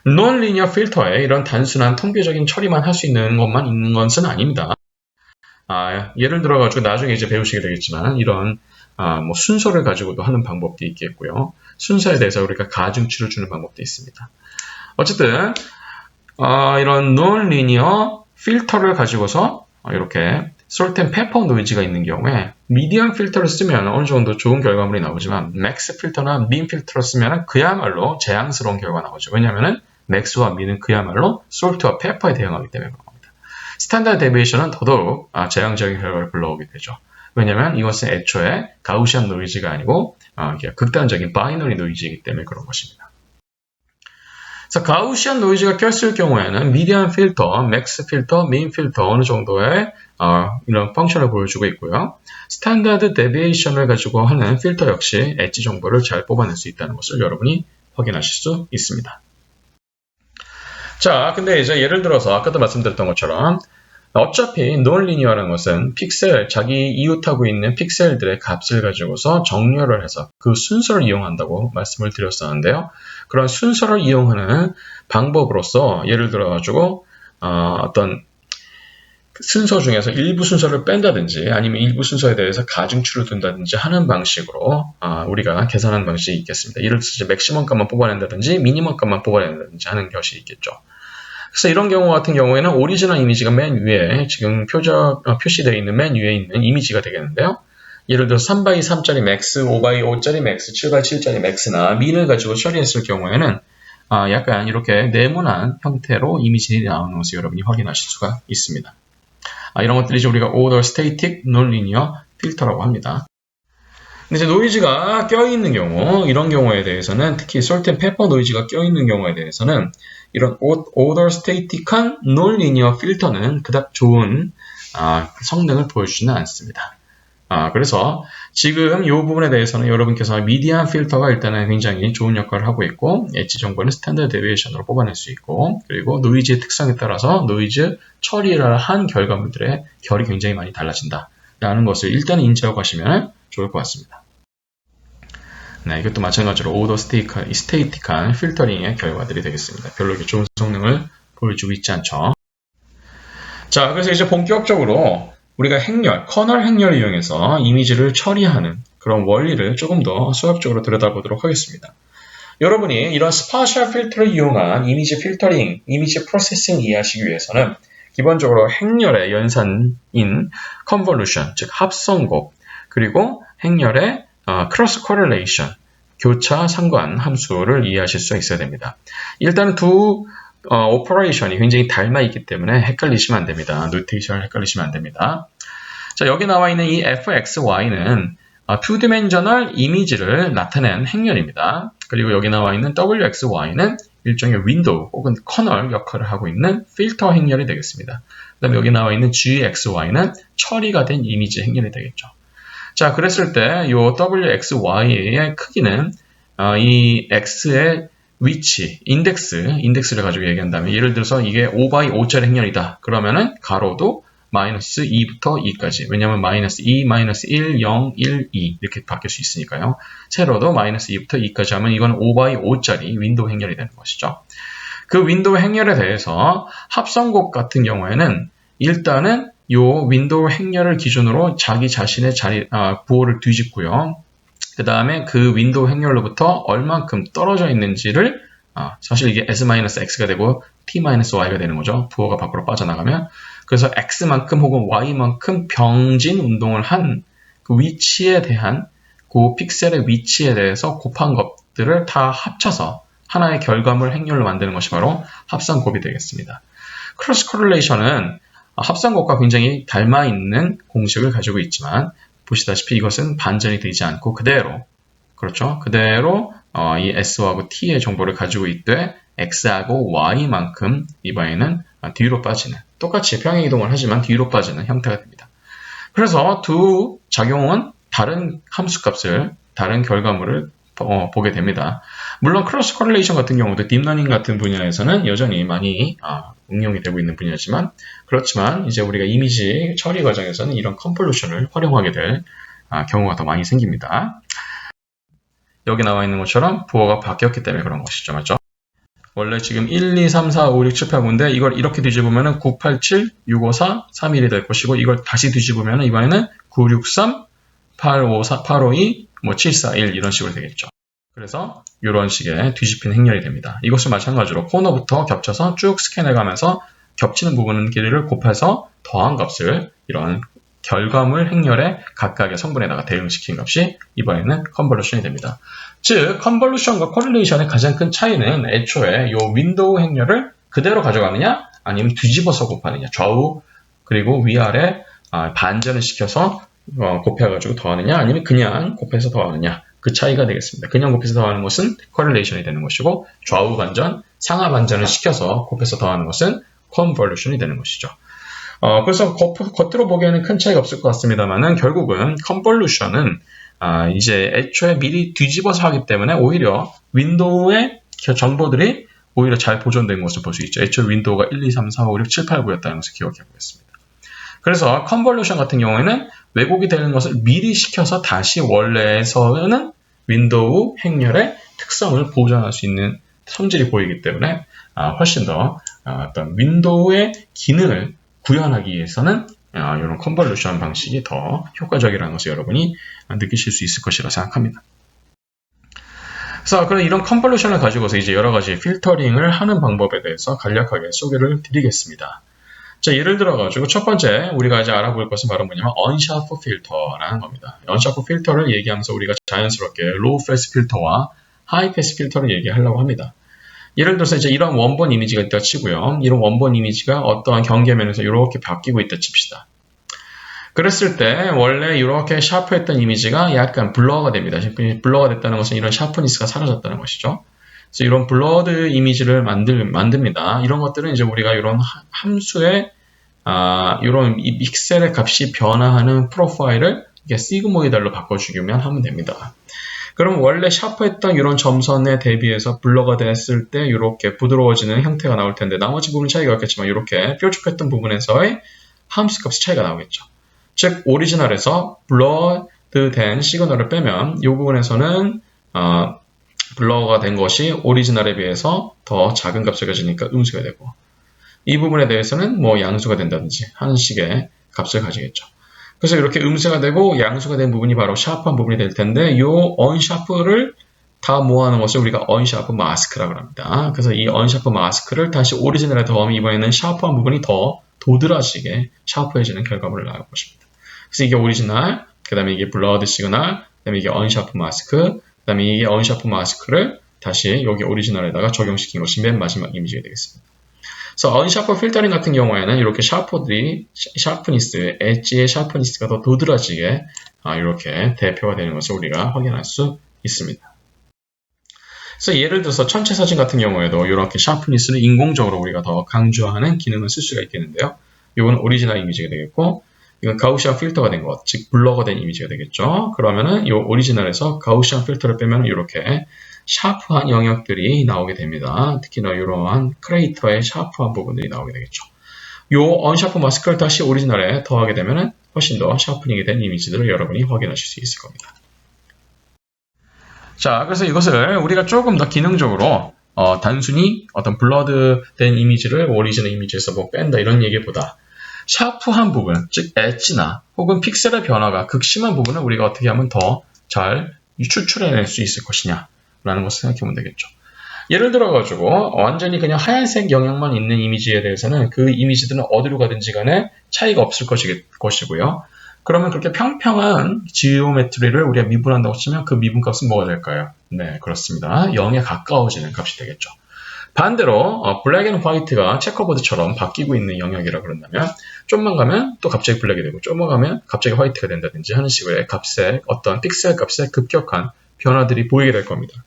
논리니어 필터에 이런 단순한 통계적인 처리만 할 수 있는 것만 있는 것은 아닙니다. 예를 들어가지고 나중에 이제 배우시게 되겠지만 이런 뭐 순서를 가지고도 하는 방법도 있겠고요. 순서에 대해서 우리가 가중치를 주는 방법도 있습니다. 어쨌든 이런 논리니어 필터를 가지고서 이렇게 솔트 앤 페퍼 노이즈가 있는 경우에 미디엄 필터를 쓰면 어느 정도 좋은 결과물이 나오지만 맥스 필터나 민 필터를 쓰면 그야말로 재앙스러운 결과가 나오죠. 왜냐하면 맥스와 민은 그야말로 솔트와 페퍼에 대응하기 때문에 그런 겁니다. 스탠다드 데비에이션은 더더욱 재앙적인 결과를 불러오게 되죠. 왜냐하면 이것은 애초에 가우시안 노이즈가 아니고 극단적인 바이너리 노이즈이기 때문에 그런 것입니다. 그래서 가우시안 노이즈가 꼈을 경우에는 미디안 필터, 맥스 필터, 민 필터 어느 정도의 이런 펑션을 보여주고 있고요. 스탠다드 데비에이션을 가지고 하는 필터 역시 엣지 정보를 잘 뽑아낼 수 있다는 것을 여러분이 확인하실 수 있습니다. 자, 근데 이제 예를 들어서 아까도 말씀드렸던 것처럼 어차피 논리니어라는 것은 픽셀, 자기 이웃하고 있는 픽셀들의 값을 가지고서 정렬을 해서 그 순서를 이용한다고 말씀을 드렸었는데요. 그런 순서를 이용하는 방법으로서 예를 들어가지고 어떤 순서 중에서 일부 순서를 뺀다든지 아니면 일부 순서에 대해서 가중치를 둔다든지 하는 방식으로 우리가 계산하는 방식이 있겠습니다. 예를 들어서 맥시멈 값만 뽑아낸다든지 미니멈 값만 뽑아낸다든지 하는 것이 있겠죠. 그래서 이런 경우 같은 경우에는 오리지널 이미지가 맨 위에 지금 표시되어 있는 맨 위에 있는 이미지가 되겠는데요. 예를 들어서 3x3짜리 맥스, 5x5짜리 맥스, 7x7짜리 맥스나 민을 가지고 처리했을 경우에는 약간 이렇게 네모난 형태로 이미지들이 나오는 것을 여러분이 확인하실 수가 있습니다. 이런 것들이 이제 우리가 Order Static Non-Linear Filter라고 합니다. 근데 이제 노이즈가 껴있는 경우, 이런 경우에 대해서는 특히 솔트 앤 페퍼 노이즈가 껴있는 경우에 대해서는 이런 Order Static한 Non-Linear Filter는 그닥 좋은 성능을 보여주지는 않습니다. 그래서 지금 이 부분에 대해서는 여러분께서 미디안 필터가 일단은 굉장히 좋은 역할을 하고 있고 엣지 정보는 스탠다드 데비에이션으로 뽑아낼 수 있고 그리고 노이즈의 특성에 따라서 노이즈 처리를 한 결과물들의 결이 굉장히 많이 달라진다 라는 것을 일단 인지하고 가시면 좋을 것 같습니다. 네, 이것도 마찬가지로 오더 스테이틱한 필터링의 결과들이 되겠습니다. 별로 좋은 성능을 보여주고 있지 않죠. 자, 그래서 이제 본격적으로 우리가 행렬, 커널 행렬을 이용해서 이미지를 처리하는 그런 원리를 조금 더 수학적으로 들여다보도록 하겠습니다. 여러분이 이런 스파셜 필터를 이용한 이미지 필터링, 이미지 프로세싱 이해하시기 위해서는 기본적으로 행렬의 연산인 convolution, 즉 합성곱, 그리고 행렬의 cross correlation, 교차 상관 함수를 이해하실 수 있어야 됩니다. 일단 두 오퍼레이션이 굉장히 닮아 있기 때문에 헷갈리시면 안 됩니다. 노테이션을 헷갈리시면 안 됩니다. 자, 여기 나와 있는 이 fxy는 투디멘셔널 이미지를 나타낸 행렬입니다. 그리고 여기 나와 있는 wxy는 일종의 윈도우 혹은 커널 역할을 하고 있는 필터 행렬이 되겠습니다. 그 다음에 여기 나와 있는 gxy는 처리가 된 이미지 행렬이 되겠죠. 자, 그랬을 때 이 wxy의 크기는 이 x의 위치, 인덱스를 가지고 얘기한다면 예를 들어서 이게 5x5짜리 행렬이다. 그러면은 가로도 마이너스 2부터 2까지. 왜냐하면 마이너스 2, 마이너스 1, 0, 1, 2 이렇게 바뀔 수 있으니까요. 세로도 마이너스 2부터 2까지 하면 이건 5x5짜리 윈도우 행렬이 되는 것이죠. 그 윈도우 행렬에 대해서 합성곱 같은 경우에는 일단은 이 윈도우 행렬을 기준으로 자기 자신의 부호를 뒤집고요. 그 다음에 그 윈도우 행렬로부터 얼만큼 떨어져 있는지를 사실 이게 s-x가 되고 t-y가 되는 거죠. 부호가 밖으로 빠져나가면. 그래서 x만큼 혹은 y만큼 병진 운동을 한 그 위치에 대한 그 픽셀의 위치에 대해서 곱한 것들을 다 합쳐서 하나의 결과물 행렬로 만드는 것이 바로 합성곱이 되겠습니다. 크로스 코릴레이션은 합성곱과 굉장히 닮아 있는 공식을 가지고 있지만 보시다시피 이것은 반전이 되지 않고 그대로 그렇죠? 그대로 이 s하고 t의 정보를 가지고 있되 x하고 y만큼 이번에는 뒤로 빠지는 똑같이 평행이동을 하지만 뒤로 빠지는 형태가 됩니다. 그래서 두 작용은 다른 함수값을 다른 결과물을 보게 됩니다. 물론 크로스 코릴레이션 같은 경우도 딥러닝 같은 분야에서는 여전히 많이 응용이 되고 있는 분야지만 그렇지만 이제 우리가 이미지 처리 과정에서는 이런 컨볼루션을 활용하게 될 경우가 더 많이 생깁니다. 여기 나와 있는 것처럼 부호가 바뀌었기 때문에 그런 것이죠. 맞죠? 원래 지금 1, 2, 3, 4, 5, 6, 7, 8, 9인데 이걸 이렇게 뒤집으면 9, 8, 7, 6, 5, 4, 3, 1이 될 것이고 이걸 다시 뒤집으면 이번에는 9, 6, 3, 8, 5, 4, 8, 5, 2, 7, 4, 1 이런 식으로 되겠죠. 그래서 이런 식의 뒤집힌 행렬이 됩니다. 이것은 마찬가지로 코너부터 겹쳐서 쭉 스캔해가면서 겹치는 부분은 길이를 곱해서 더한 값을 이런 결과물 행렬의 각각의 성분에다가 대응시킨 값이 이번에는 컨볼루션이 됩니다. 즉, 컨볼루션과 코릴레이션의 가장 큰 차이는 애초에 이 윈도우 행렬을 그대로 가져가느냐 아니면 뒤집어서 곱하느냐 좌우 그리고 위아래 반전을 시켜서 곱해가지고 더하느냐 아니면 그냥 곱해서 더하느냐 그 차이가 되겠습니다. 그냥 곱해서 더하는 것은 코릴레이션이 되는 것이고 좌우 반전, 상하 반전을 시켜서 곱해서 더하는 것은 컨볼루션이 되는 것이죠. 그래서 겉으로 보기에는 큰 차이가 없을 것 같습니다만은 결국은 컨볼루션은 이제 애초에 미리 뒤집어서 하기 때문에 오히려 윈도우의 정보들이 오히려 잘 보존된 것을 볼 수 있죠. 애초에 윈도우가 1, 2, 3, 4, 5, 6, 7, 8, 9였다는 것을 기억해 보겠습니다. 그래서 컨볼루션 같은 경우에는 왜곡이 되는 것을 미리 시켜서 다시 원래에서는 윈도우 행렬의 특성을 보존할 수 있는 성질이 보이기 때문에 훨씬 더 어떤 윈도우의 기능을 구현하기 위해서는 이런 컨볼루션 방식이 더 효과적이라는 것을 여러분이 느끼실 수 있을 것이라 생각합니다. 그래서 이런 컨볼루션을 가지고서 이제 여러 가지 필터링을 하는 방법에 대해서 간략하게 소개를 드리겠습니다. 자, 예를 들어가지고 첫 번째 우리가 이제 알아볼 것은 바로 뭐냐면 언샤프 필터라는 겁니다. 언샤프 필터를 얘기하면서 우리가 자연스럽게 로우 패스 필터와 하이 패스 필터를 얘기하려고 합니다. 예를 들어서 이제 이런 원본 이미지가 있다 치고요. 이런 원본 이미지가 어떠한 경계면에서 이렇게 바뀌고 있다 칩시다. 그랬을 때 원래 이렇게 샤프했던 이미지가 약간 블러가 됩니다. 블러가 됐다는 것은 이런 샤프니스가 사라졌다는 것이죠. 그래서 이런 블러드 이미지를 만듭니다. 이런 것들은 이제 우리가 이런 함수의 이런 이 픽셀의 값이 변화하는 프로파일을 이게 시그모이달로 바꿔주기만 하면 됩니다. 그럼 원래 샤프했던 이런 점선에 대비해서 블러가 됐을 때 이렇게 부드러워지는 형태가 나올 텐데 나머지 부분 차이가 없겠지만 이렇게 뾰족했던 부분에서의 함수 값이 차이가 나오겠죠. 즉 오리지널에서 블러드 된 시그널을 빼면 이 부분에서는 블러가 된 것이 오리지널에 비해서 더 작은 값을 가지니까 음수가 되고 이 부분에 대해서는 뭐 양수가 된다든지 하는 식의 값을 가지겠죠. 그래서 이렇게 음수가 되고 양수가 된 부분이 바로 샤프한 부분이 될 텐데 요 언샤프를 다 모아놓은 것을 우리가 언샤프 마스크라고 합니다. 그래서 이 언샤프 마스크를 다시 오리지널에 더하면 이번에는 샤프한 부분이 더 도드라지게 샤프해지는 결과물을 나올 것입니다. 그래서 이게 오리지널, 그 다음에 이게 블러드 시그널, 그 다음에 이게 언샤프 마스크, 그 다음에 이게 언샤프 마스크를 다시 여기 오리지널에다가 적용시킨 것이 맨 마지막 이미지가 되겠습니다. 그래서 언샤프 필터링 같은 경우에는 이렇게 샤프니스, 엣지의 샤프니스가 더 도드라지게 이렇게 대표가 되는 것을 우리가 확인할 수 있습니다. 그래서 예를 들어서 전체 사진 같은 경우에도 이렇게 샤프니스를 인공적으로 우리가 더 강조하는 기능을 쓸 수가 있겠는데요. 이건 오리지널 이미지가 되겠고, 이건 가우시안 필터가 된 것, 즉 블러가 된 이미지가 되겠죠. 그러면은 이 오리지널에서 가우시안 필터를 빼면 이렇게 샤프한 영역들이 나오게 됩니다. 특히나 이러한 크레이터의 샤프한 부분들이 나오게 되겠죠. 이 언샤프 마스크를 다시 오리지널에 더하게 되면 훨씬 더 샤프닝이 된 이미지들을 여러분이 확인하실 수 있을 겁니다. 자, 그래서 이것을 우리가 조금 더 기능적으로 단순히 어떤 블러드 된 이미지를 오리지널 이미지에서 뭐 뺀다 이런 얘기보다 샤프한 부분, 즉 엣지나 혹은 픽셀의 변화가 극심한 부분을 우리가 어떻게 하면 더 잘 추출해낼 수 있을 것이냐 라는 것을 생각해보면 되겠죠. 예를 들어가지고 완전히 그냥 하얀색 영역만 있는 이미지에 대해서는 그 이미지들은 어디로 가든지 간에 차이가 없을 것이고요. 그러면 그렇게 평평한 지오메트리를 우리가 미분한다고 치면 그 미분값은 뭐가 될까요? 네, 그렇습니다. 0에 가까워지는 값이 되겠죠. 반대로 블랙 앤 화이트가 체커보드처럼 바뀌고 있는 영역이라 그런다면 좀만 가면 또 갑자기 블랙이 되고 좀만 가면 갑자기 화이트가 된다든지 하는 식의 값의 어떤 픽셀 값의 급격한 변화들이 보이게 될 겁니다.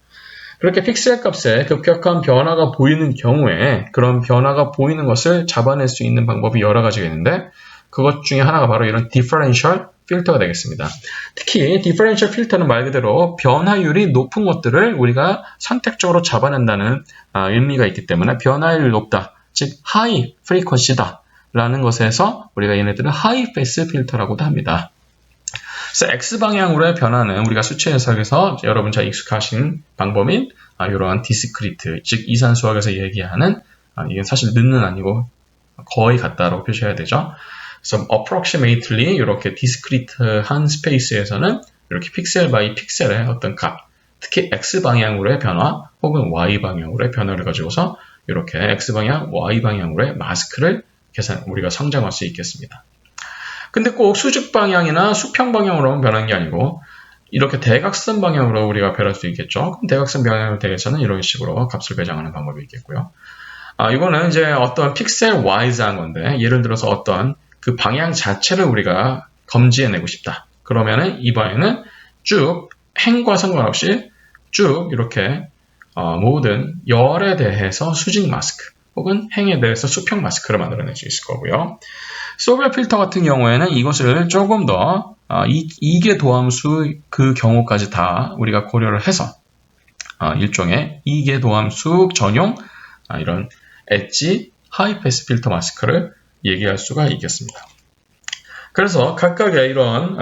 그렇게 픽셀 값의 급격한 변화가 보이는 경우에 그런 변화가 보이는 것을 잡아낼 수 있는 방법이 여러 가지가 있는데 그것 중에 하나가 바로 이런 디퍼런셜 필터가 되겠습니다. 특히 디퍼런셜 필터는 말 그대로 변화율이 높은 것들을 우리가 선택적으로 잡아낸다는 의미가 있기 때문에 변화율이 높다, 즉 하이 프리퀀시다 라는 것에서 우리가 얘네들은 하이 패스 필터라고도 합니다. 그래서 X방향으로의 변화는 우리가 수치 해석에서 여러분 잘 익숙하신 방법인 이러한 디스크리트, 즉 이산수학에서 얘기하는 이게 사실 는은 아니고 거의 같다라고 표시해야 되죠. 그래서 approximately 이렇게 디스크리트한 스페이스에서는 이렇게 픽셀 바이 픽셀의 어떤 값, 특히 X방향으로의 변화 혹은 Y방향으로의 변화를 가지고서 이렇게 X방향, Y방향으로의 마스크를 우리가 성장할 수 있겠습니다. 근데 꼭 수직 방향이나 수평 방향으로만 변하는 게 아니고 이렇게 대각선 방향으로 우리가 변할 수 있겠죠. 그럼 대각선 방향에 대해서는 이런 식으로 값을 배정하는 방법이 있겠고요. 이거는 이제 어떤 픽셀 와이즈한 건데 예를 들어서 어떤 그 방향 자체를 우리가 검지해내고 싶다. 그러면은 이번에는 쭉 행과 상관없이 쭉 이렇게 모든 열에 대해서 수직 마스크 혹은 행에 대해서 수평 마스크를 만들어낼 수 있을 거고요. 소벨 필터 같은 경우에는 이것을 조금 더 이계 도함수 그 경우까지 다 우리가 고려를 해서 일종의 이계 도함수 전용 이런 엣지 하이 패스 필터 마스크를 얘기할 수가 있겠습니다. 그래서 각각의 이런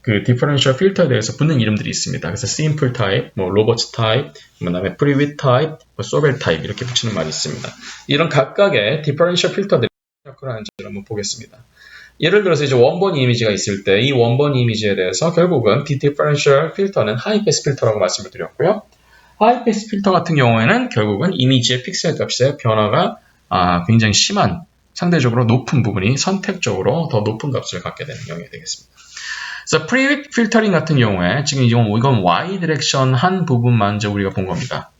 그 디퍼런셜 필터에 대해서 붙는 이름들이 있습니다. 그래서 심플 타입, 로버츠 타입, 그다음에 프리윗 타입, 소벨 타입 이렇게 붙이는 말이 있습니다. 이런 각각의 디퍼런셜 필터들이 역할을 하는지를 한번 보겠습니다. 예를 들어서 이제 원본 이미지가 있을 때 이 원본 이미지에 대해서 결국은 디퍼런셜 필터는 하이 패스 필터라고 말씀을 드렸고요. 하이 패스 필터 같은 경우에는 결국은 이미지의 픽셀 값의 변화가 굉장히 심한 상대적으로 높은 부분이 선택적으로 더 높은 값을 갖게 되는 경우가 되겠습니다. 그래서 프리윗 필터링 같은 경우에 지금 이건 Y 디렉션 한 부분만 이제 우리가 본 겁니다.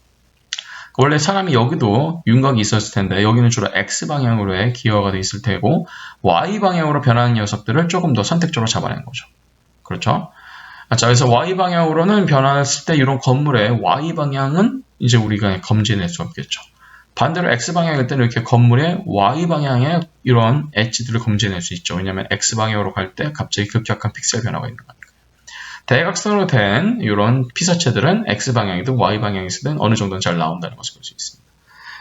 원래 사람이 여기도 윤곽이 있었을 텐데 여기는 주로 X 방향으로의 기여가 돼 있을 테고 Y 방향으로 변하는 녀석들을 조금 더 선택적으로 잡아낸 거죠. 그렇죠? 자, 그래서 Y 방향으로는 변했을 때 이런 건물의 Y 방향은 이제 우리가 검지해낼 수 없겠죠. 반대로 X방향일 때는 이렇게 건물의 Y방향의 이런 엣지들을 검지해낼 수 있죠. 왜냐하면 X방향으로 갈 때 갑자기 급격한 픽셀 변화가 있는 거니까. 대각선으로 된 이런 피사체들은 X방향이든 Y방향이든 어느 정도는 잘 나온다는 것을 볼 수 있습니다.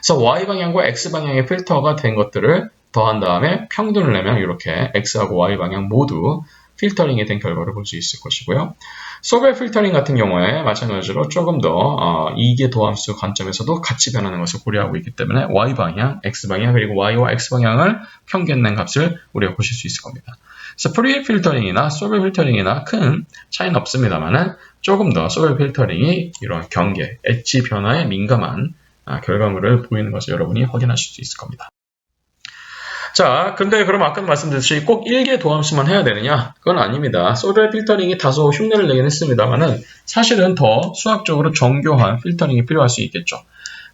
그래서 Y방향과 X방향의 필터가 된 것들을 더한 다음에 평균을 내면 이렇게 X하고 Y방향 모두 필터링이 된 결과를 볼 수 있을 것이고요. 소벨 필터링 같은 경우에 마찬가지로 조금 더 이계 도함수 관점에서도 같이 변하는 것을 고려하고 있기 때문에 y방향, x방향 그리고 y와 x방향을 평균낸 값을 우리가 보실 수 있을 겁니다. 그래서 프리 필터링이나 소벨 필터링이나 큰 차이는 없습니다만은 조금 더 소벨 필터링이 이런 경계, 엣지 변화에 민감한 결과물을 보이는 것을 여러분이 확인하실 수 있을 겁니다. 자, 근데 그럼 아까도 말씀드렸듯이 꼭 1개 도함수만 해야 되느냐? 그건 아닙니다. 소벨 필터링이 다소 흉내를 내긴 했습니다만은 사실은 더 수학적으로 정교한 필터링이 필요할 수 있겠죠.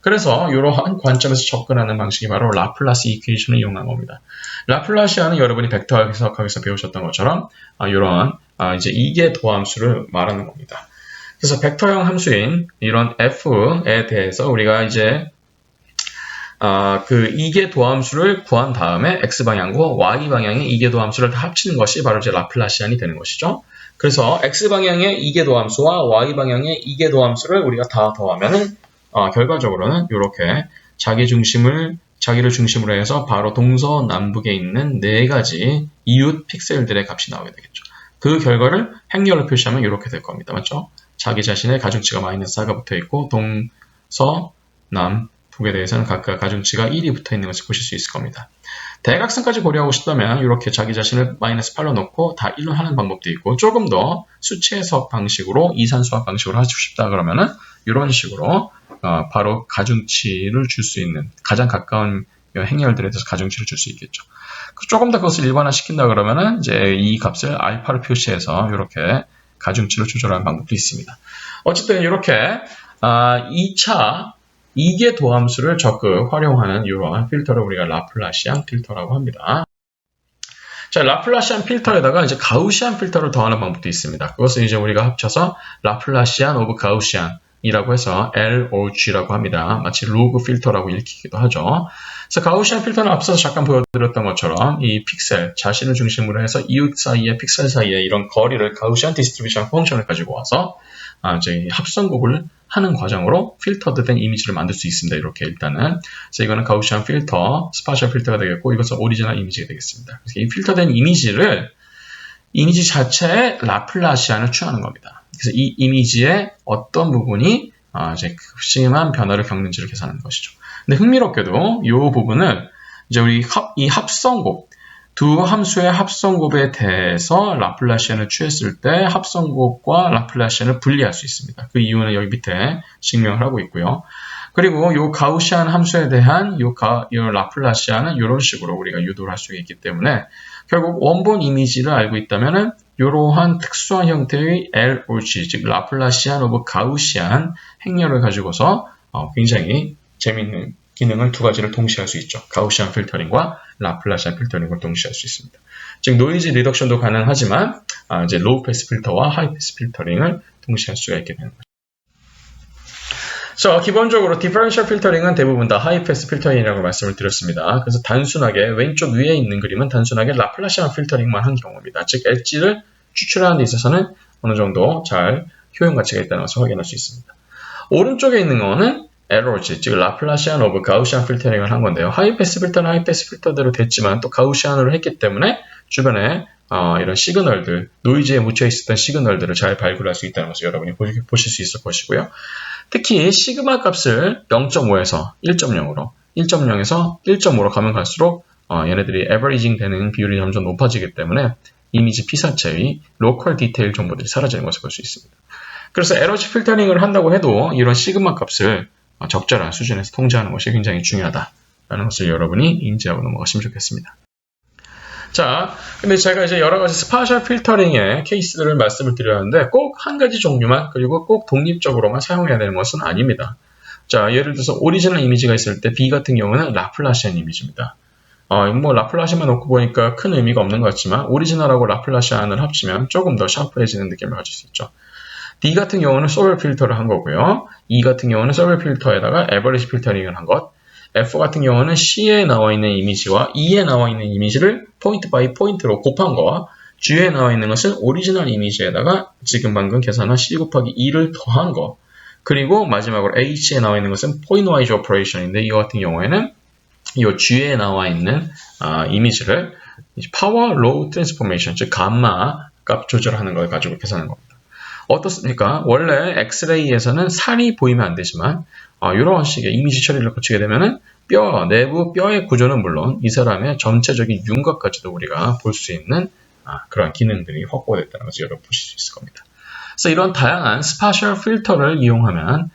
그래서 이러한 관점에서 접근하는 방식이 바로 라플라스 이퀘이션을 이용한 겁니다. 라플라시아는 여러분이 벡터 해석학에서 배우셨던 것처럼 이러한 이제 2개 도함수를 말하는 겁니다. 그래서 벡터형 함수인 이런 f에 대해서 우리가 이제 그 2개 도함수를 구한 다음에 x방향과 y방향의 2개 도함수를 다 합치는 것이 바로 이제 라플라시안이 되는 것이죠. 그래서 x방향의 2개 도함수와 y방향의 2개 도함수를 우리가 다 더하면은 결과적으로는 이렇게 자기를 중심으로 해서 바로 동서남북에 있는 4가지 이웃 픽셀들의 값이 나오게 되겠죠. 그 결과를 행렬로 표시하면 이렇게 될 겁니다. 맞죠? 자기 자신의 가중치가 -4가 붙어 있고 동서남 북에 대해서는 각각 가중치가 1이 붙어 있는 것을 보실 수 있을 겁니다. 대각선까지 고려하고 싶다면 이렇게 자기 자신을 -8로 놓고 다 1로 하는 방법도 있고 조금 더 수치 해석 방식으로 이산수학 방식으로 하고 싶다 그러면은 이런 식으로 바로 가중치를 줄 수 있는 가장 가까운 행렬들에 대해서 가중치를 줄 수 있겠죠. 조금 더 그것을 일반화시킨다 그러면은 이제 이 값을 알파로 표시해서 이렇게 가중치를 조절하는 방법도 있습니다. 어쨌든 이렇게 2차 2개 도함수를 적극 활용하는 이러한 필터를 우리가 라플라시안 필터라고 합니다. 자, 라플라시안 필터에다가 이제 가우시안 필터를 더하는 방법도 있습니다. 그것은 이제 우리가 합쳐서 라플라시안 오브 가우시안이라고 해서 LOG라고 합니다. 마치 로그 필터라고 읽히기도 하죠. 그래서 가우시안 필터는 앞서서 잠깐 보여드렸던 것처럼 이 픽셀, 자신을 중심으로 해서 이웃 사이에 픽셀 사이에 이런 거리를 가우시안 디스트리뷰션 펑션을 가지고 와서 이제 합성곡을 하는 과정으로 필터드 된 이미지를 만들 수 있습니다. 이렇게 일단은. 그래서 이거는 가우시안 필터, 스파셜 필터가 되겠고 이것은 오리지널 이미지가 되겠습니다. 그래서 이 필터된 이미지 자체에 라플라시안을 취하는 겁니다. 그래서 이 이미지의 어떤 부분이 이제 극심한 변화를 겪는지를 계산하는 것이죠. 근데 흥미롭게도 이 부분을 이제 우리 이 합성곱, 두 함수의 합성곱에 대해서 라플라시안을 취했을 때 합성곱과 라플라시안을 분리할 수 있습니다. 그 이유는 여기 밑에 증명을 하고 있고요. 그리고 이 가우시안 함수에 대한 이 라플라시안은 이런 식으로 우리가 유도를 할 수 있기 때문에 결국 원본 이미지를 알고 있다면은 이러한 특수한 형태의 LOG, 즉 라플라시안 오브 가우시안 행렬을 가지고서 굉장히 재미있는 기능을 두 가지를 동시에 할 수 있죠. 가우시안 필터링과 라플라시안 필터링을 동시에 할 수 있습니다. 즉 노이즈 리덕션도 가능하지만 이제 로우 패스 필터와 하이 패스 필터링을 동시에 할 수가 있게 되는 거죠. 자, 기본적으로 디퍼런셜 필터링은 대부분 다 하이 패스 필터링이라고 말씀을 드렸습니다. 그래서 단순하게 왼쪽 위에 있는 그림은 단순하게 라플라시안 필터링만 한 경우입니다. 즉 엣지를 추출하는 데 있어서는 어느 정도 잘 효용 가치가 있다는 것을 확인할 수 있습니다. 오른쪽에 있는 거는 LOG, 즉 라플라시안 오브 가우시안 필터링을 한 건데요. 하이패스 필터는 하이패스 필터대로 됐지만 또 가우시안으로 했기 때문에 주변에 이런 시그널들, 노이즈에 묻혀 있었던 시그널들을 잘 발굴할 수 있다는 것을 여러분이 보실 수 있을 것이고요. 특히 시그마 값을 0.5에서 1.0으로, 1.0에서 1.5로 가면 갈수록 얘네들이 에버리징 되는 비율이 점점 높아지기 때문에 이미지 피사체의 로컬 디테일 정보들이 사라지는 것을 볼 수 있습니다. 그래서 LOG 필터링을 한다고 해도 이런 시그마 값을 적절한 수준에서 통제하는 것이 굉장히 중요하다라는 것을 여러분이 인지하고 넘어가시면 좋겠습니다. 자, 근데 제가 이제 여러 가지 스파셜 필터링의 케이스들을 말씀을 드렸는데 꼭 한 가지 종류만 그리고 꼭 독립적으로만 사용해야 되는 것은 아닙니다. 자, 예를 들어서 오리지널 이미지가 있을 때 B 같은 경우는 라플라시안 이미지입니다. 뭐 라플라시안만 놓고 보니까 큰 의미가 없는 것 같지만 오리지널하고 라플라시안을 합치면 조금 더 샤프해지는 느낌을 가질 수 있죠. D 같은 경우는 소벨 필터를 한 거고요. E 같은 경우는 소벨 필터에다가 에버리지 필터링을 한 것. F 같은 경우는 C에 나와 있는 이미지와 E에 나와 있는 이미지를 포인트 바이 포인트로 곱한 거. G에 나와 있는 것은 오리지널 이미지에다가 지금 방금 계산한 C 곱하기 2를 더한 거. 그리고 마지막으로 H에 나와 있는 것은 포인트와이즈 오퍼레이션인데 이 같은 경우에는 이 G에 나와 있는 이미지를 파워 로우 트랜스포메이션, 즉 감마 값 조절하는 걸 가지고 계산하는 겁니다. 어떻습니까? 원래 엑스레이에서는 살이 보이면 안 되지만 이런 식의 이미지 처리를 거치게 되면은 내부 뼈의 구조는 물론 이 사람의 전체적인 윤곽까지도 우리가 볼 수 있는 그런 기능들이 확보됐다는 것을 여러분 보실 수 있을 겁니다. 그래서 이런 다양한 스파셜 필터를 이용하면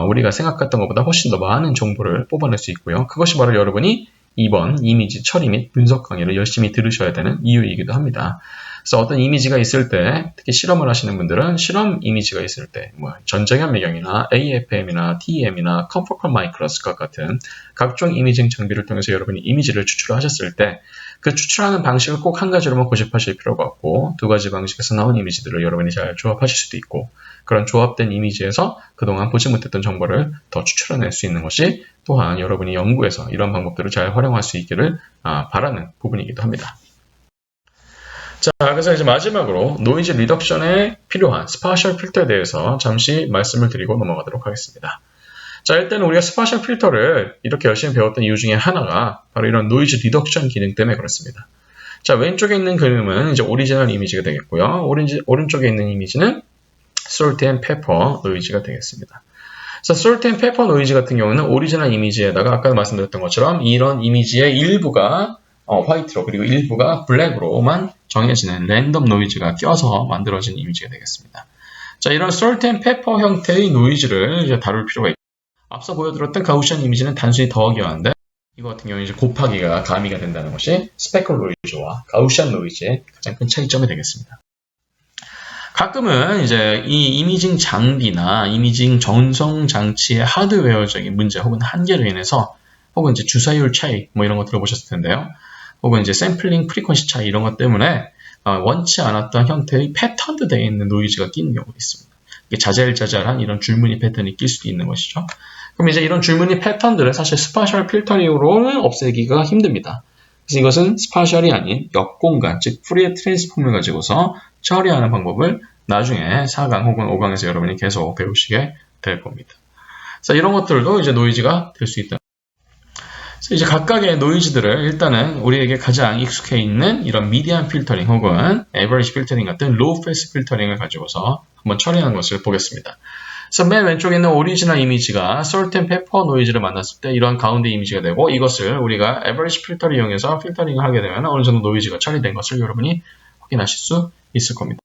우리가 생각했던 것보다 훨씬 더 많은 정보를 뽑아낼 수 있고요. 그것이 바로 여러분이 이번 이미지 처리 및 분석 강의를 열심히 들으셔야 되는 이유이기도 합니다. 그래서 어떤 이미지가 있을 때, 특히 실험을 하시는 분들은 실험 이미지가 있을 때, 전정현 매경이나 AFM이나 TEM이나 Confocal Microscope 같은 각종 이미징 장비를 통해서 여러분이 이미지를 추출하셨을 때, 그 추출하는 방식을 꼭 한 가지로만 고집하실 필요가 없고, 두 가지 방식에서 나온 이미지들을 여러분이 잘 조합하실 수도 있고, 그런 조합된 이미지에서 그동안 보지 못했던 정보를 더 추출해낼 수 있는 것이 또한 여러분이 연구에서 이런 방법들을 잘 활용할 수 있기를 바라는 부분이기도 합니다. 자, 그래서 이제 마지막으로 노이즈 리덕션에 필요한 스파셜 필터에 대해서 잠시 말씀을 드리고 넘어가도록 하겠습니다. 자, 일단 우리가 스파셜 필터를 이렇게 열심히 배웠던 이유 중에 하나가 바로 이런 노이즈 리덕션 기능 때문에 그렇습니다. 자, 왼쪽에 있는 그림은 이제 오리지널 이미지가 되겠고요. 오른쪽에 있는 이미지는 솔트 앤 페퍼 노이즈가 되겠습니다. 그래서 솔트 앤 페퍼 노이즈 같은 경우는 오리지널 이미지에다가 아까 말씀드렸던 것처럼 이런 이미지의 일부가 화이트로 그리고 일부가 블랙으로만 정해지는 랜덤 노이즈가 껴서 만들어진 이미지가 되겠습니다. 자, 이런 솔트 앤 페퍼 형태의 노이즈를 이제 다룰 필요가 있고 앞서 보여드렸던 가우시안 이미지는 단순히 더하기였는데 이거 같은 경우는 이제 곱하기가 가미가 된다는 것이 스페클 노이즈와 가우시안 노이즈의 가장 큰 차이점이 되겠습니다. 가끔은 이제 이 이미징 장비나 이미징 전송 장치의 하드웨어적인 문제 혹은 한계로 인해서 혹은 이제 주사율 차이 이런 거 들어보셨을 텐데요. 혹은 이제 샘플링 프리퀀시 차이 이런 것 때문에 원치 않았던 형태의 패턴도 되어 있는 노이즈가 끼는 경우가 있습니다. 이게 자잘자잘한 이런 줄무늬 패턴이 낄 수도 있는 것이죠. 그럼 이제 이런 줄무늬 패턴들은 사실 스파셜 필터링으로는 없애기가 힘듭니다. 그래서 이것은 스파셜이 아닌 역공간, 즉 푸리에 트랜스폼을 가지고서 처리하는 방법을 나중에 4강 혹은 5강에서 여러분이 계속 배우시게 될 겁니다. 그래서 이런 것들도 이제 노이즈가 될 수 있다. 그래서 이제 각각의 노이즈들을 일단은 우리에게 가장 익숙해 있는 이런 미디안 필터링 혹은 에버리지 필터링 같은 로우 패스 필터링을 가지고서 한번 처리하는 것을 보겠습니다. 그래서 맨 왼쪽에 있는 오리지널 이미지가 솔트 앤 페퍼 노이즈를 만났을 때 이런 가운데 이미지가 되고 이것을 우리가 에버리지 필터를 이용해서 필터링을 하게 되면 어느 정도 노이즈가 처리된 것을 여러분이 확인하실 수 있을 겁니다.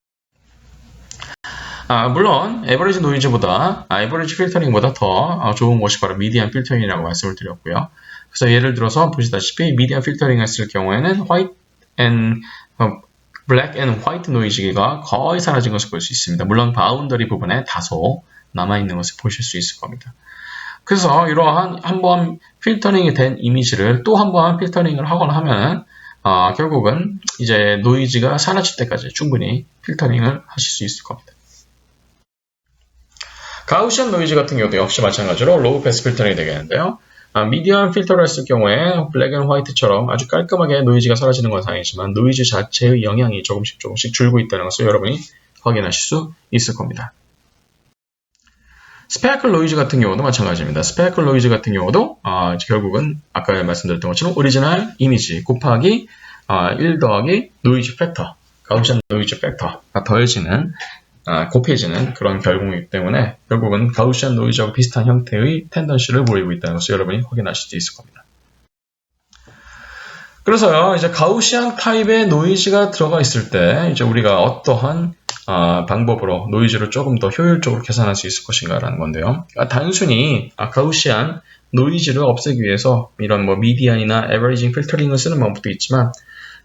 물론 에버리지 노이즈보다 에버리지 필터링보다 더 좋은 것이 바로 미디안 필터링이라고 말씀을 드렸고요. 그래서 예를 들어서 보시다시피 미디안 필터링을 했을 경우에는 블랙 앤 화이트 노이즈가 거의 사라진 것을 볼 수 있습니다. 물론 바운더리 부분에 다소 남아있는 것을 보실 수 있을 겁니다. 그래서 이러한 한번 필터링이 된 이미지를 또 한 번 필터링을 하거나 하면 결국은 이제 노이즈가 사라질 때까지 충분히 필터링을 하실 수 있을 겁니다. 가우시안 노이즈 같은 경우도 역시 마찬가지로 로우 패스 필터링이 되겠는데요. 미디안 필터를 했을 경우에 블랙 앤 화이트처럼 아주 깔끔하게 노이즈가 사라지는 건 아니지만 노이즈 자체의 영향이 조금씩 줄고 있다는 것을 여러분이 확인하실 수 있을 겁니다. 스페클 노이즈 같은 경우도 마찬가지입니다. 스페클 노이즈 같은 경우도 결국은 아까 말씀드렸던 것처럼 오리지널 이미지 곱하기 1 더하기 노이즈 팩터, 가우시안 노이즈 팩터가 더해지는 곱해지는 그런 결과이기 때문에 결국은 가우시안 노이즈하고 비슷한 형태의 텐던시를 보이고 있다는 것을 여러분이 확인하실 수 있을 겁니다. 그래서 이제 가우시안 타입의 노이즈가 들어가 있을 때 이제 우리가 어떠한 방법으로 노이즈를 조금 더 효율적으로 계산할 수 있을 것인가라는 건데요. 단순히 가우시안 노이즈를 없애기 위해서 이런 미디안이나 에버리징 필터링을 쓰는 방법도 있지만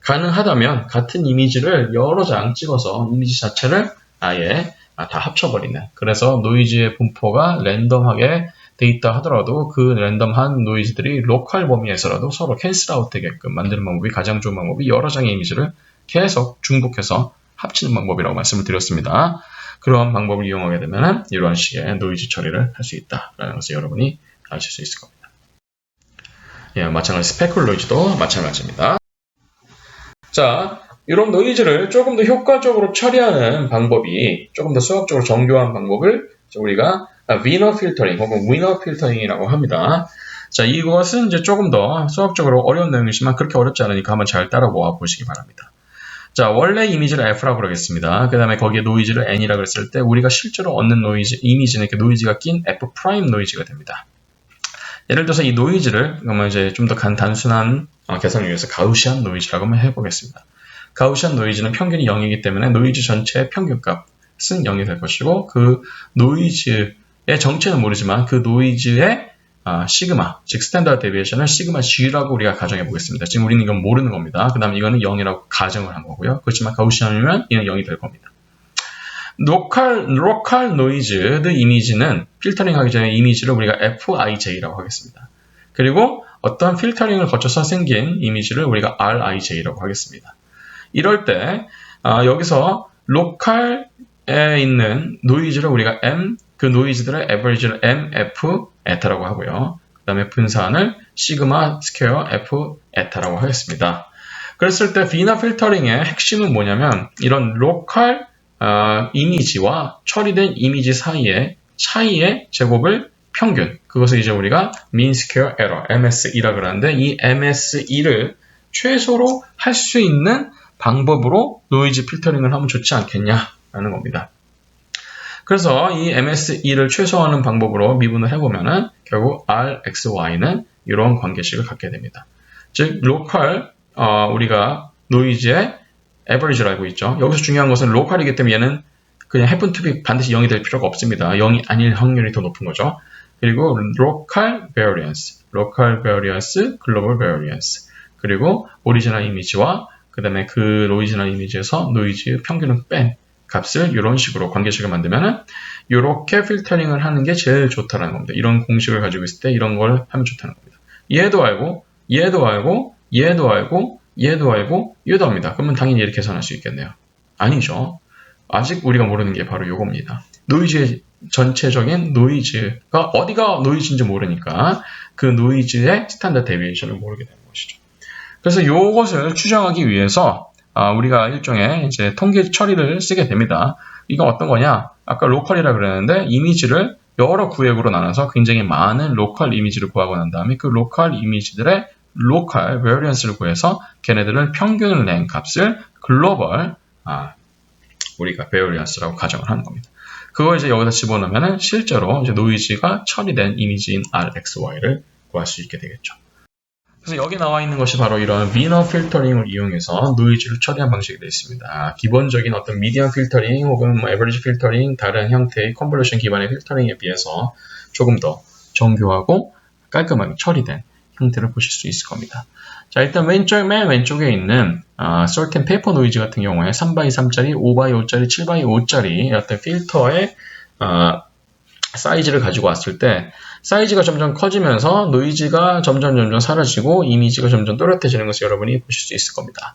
가능하다면 같은 이미지를 여러 장 찍어서 이미지 자체를 아예 다 합쳐버리는, 그래서 노이즈의 분포가 랜덤하게 돼 있다 하더라도 그 랜덤한 노이즈들이 로컬 범위에서라도 서로 캔슬 아웃 되게끔 만드는 방법이 가장 좋은 방법이 여러 장의 이미지를 계속 중복해서 합치는 방법이라고 말씀을 드렸습니다. 그런 방법을 이용하게 되면 이러한 식의 노이즈 처리를 할 수 있다라는 것을 여러분이 아실 수 있을 겁니다. 마찬가지 스페클 노이즈도 마찬가지입니다. 자, 이런 노이즈를 조금 더 효과적으로 처리하는 방법이, 조금 더 수학적으로 정교한 방법을 우리가 위너 필터링 혹은 위너 필터링이라고 합니다. 자, 이것은 이제 조금 더 수학적으로 어려운 내용이지만 그렇게 어렵지 않으니까 한번 잘 따라와 보시기 바랍니다. 자, 원래 이미지를 F라고 그러겠습니다. 그 다음에 거기에 노이즈를 N이라고 했을 때 우리가 실제로 얻는 노이즈, 이미지는 이렇게 노이즈가 낀 F 프라임 노이즈가 됩니다. 예를 들어서 이 노이즈를 그러면 이제 좀 더 단순한 계산을 위해서 가우시안 노이즈라고 한번 해보겠습니다. 가우시안 노이즈는 평균이 0이기 때문에 노이즈 전체의 평균값은 0이 될 것이고 그 노이즈의 정체는 모르지만 그 노이즈의 시그마, 즉 스탠다드 데비에이션을 시그마 G라고 우리가 가정해 보겠습니다. 지금 우리는 이건 모르는 겁니다. 그 다음에 이거는 0이라고 가정을 한 거고요. 그렇지만 가우시안이면 얘는 0이 될 겁니다. 로컬 노이즈 이미지는 필터링 하기 전에 이미지를 우리가 FIJ라고 하겠습니다. 그리고 어떤 필터링을 거쳐서 생긴 이미지를 우리가 RIJ라고 하겠습니다. 이럴 때 여기서 로컬에 있는 노이즈를 우리가 그 노이즈들의 에버리지를 MF 에타라고 하고요. 그 다음에 분산을 시그마 스퀘어 F 에타라고 하겠습니다. 그랬을 때 비나 필터링의 핵심은 뭐냐면 이런 로컬 이미지와 처리된 이미지 사이의 차이의 제곱을 평균, 그것을 이제 우리가 mean square error, MSE라고 하는데 이 MSE를 최소로 할 수 있는 방법으로 노이즈 필터링을 하면 좋지 않겠냐라는 겁니다. 그래서 이 MSE를 최소화하는 방법으로 미분을 해보면은 결국 RXY는 이런 관계식을 갖게 됩니다. 즉, 로컬, 우리가 노이즈의 average를 알고 있죠. 여기서 중요한 것은 로컬이기 때문에 얘는 그냥 happen to be 반드시 0이 될 필요가 없습니다. 0이 아닐 확률이 더 높은 거죠. 그리고 local variance, global variance, 그리고 오리지널 이미지와 그 다음에 그 오리지널 이미지에서 노이즈 평균을 뺀 값을 이런 식으로 관계식을 만들면은 이렇게 필터링을 하는 게 제일 좋다는 겁니다. 이런 공식을 가지고 있을 때 이런 걸 하면 좋다는 겁니다. 얘도 알고, 얘도 알고, 얘도 알고, 얘도 알고, 얘도 합니다. 그러면 당연히 이렇게 계산할 수 있겠네요. 아니죠. 아직 우리가 모르는 게 바로 이겁니다. 노이즈의 전체적인 노이즈가 어디가 노이즈인지 모르니까 그 노이즈의 스탠다드 데비에이션을 모르게 되는 것이죠. 그래서 이것을 추정하기 위해서 우리가 일종의 이제 통계 처리를 쓰게 됩니다. 이건 어떤 거냐? 아까 로컬이라고 그랬는데 이미지를 여러 구획으로 나눠서 굉장히 많은 로컬 이미지를 구하고 난 다음에 그 로컬 이미지들의 로컬 베리언스를 구해서 걔네들을 평균을 낸 값을 글로벌 우리가 베리언스라고 가정을 하는 겁니다. 그걸 이제 여기다 집어넣으면 실제로 이제 노이즈가 처리된 이미지인 RXY를 구할 수 있게 되겠죠. 그래서 여기 나와 있는 것이 바로 이런 위너 필터링을 이용해서 노이즈를 처리한 방식이 되어 있습니다. 기본적인 어떤 미디언 필터링 혹은 에버리지 필터링, 다른 형태의 컨볼루션 기반의 필터링에 비해서 조금 더 정교하고 깔끔하게 처리된 형태를 보실 수 있을 겁니다. 자, 일단 맨 왼쪽에 있는 certain paper noise 같은 경우에 3x3짜리, 5x5짜리, 7x5짜리 어떤 필터의 사이즈를 가지고 왔을 때 사이즈가 점점 커지면서 노이즈가 점점 사라지고 이미지가 점점 또렷해지는 것을 여러분이 보실 수 있을 겁니다.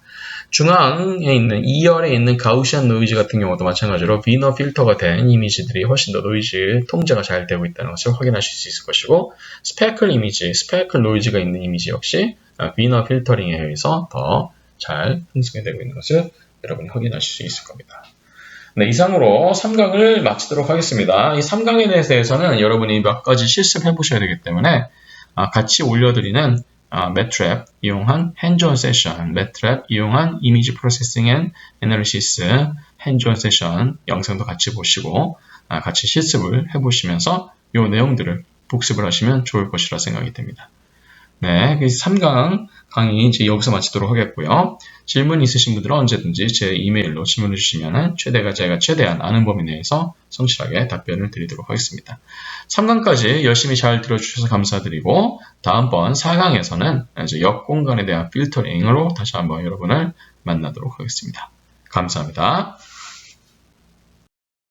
중앙에 있는 2열에 있는 가우시안 노이즈 같은 경우도 마찬가지로 비너 필터가 된 이미지들이 훨씬 더 노이즈 통제가 잘 되고 있다는 것을 확인하실 수 있을 것이고 스페클 이미지, 스페클 노이즈가 있는 이미지 역시 비너 필터링에 의해서 더 잘 형성이 되고 있는 것을 여러분이 확인하실 수 있을 겁니다. 네, 이상으로 3강을 마치도록 하겠습니다. 이 3강에 대해서는 여러분이 몇 가지 실습해 보셔야 되기 때문에 같이 올려드리는 매트랩 이용한 핸즈온 세션, 매트랩 이용한 이미지 프로세싱 앤 애널리시스 핸즈온 세션 영상도 같이 보시고 같이 실습을 해보시면서 이 내용들을 복습을 하시면 좋을 것이라 생각이 됩니다. 네, 3강 강의 이제 여기서 마치도록 하겠고요. 질문 있으신 분들은 언제든지 제 이메일로 질문을 주시면 제가 최대한 아는 범위 내에서 성실하게 답변을 드리도록 하겠습니다. 3강까지 열심히 잘 들어주셔서 감사드리고 다음번 4강에서는 이제 역공간에 대한 필터링으로 다시 한번 여러분을 만나도록 하겠습니다. 감사합니다.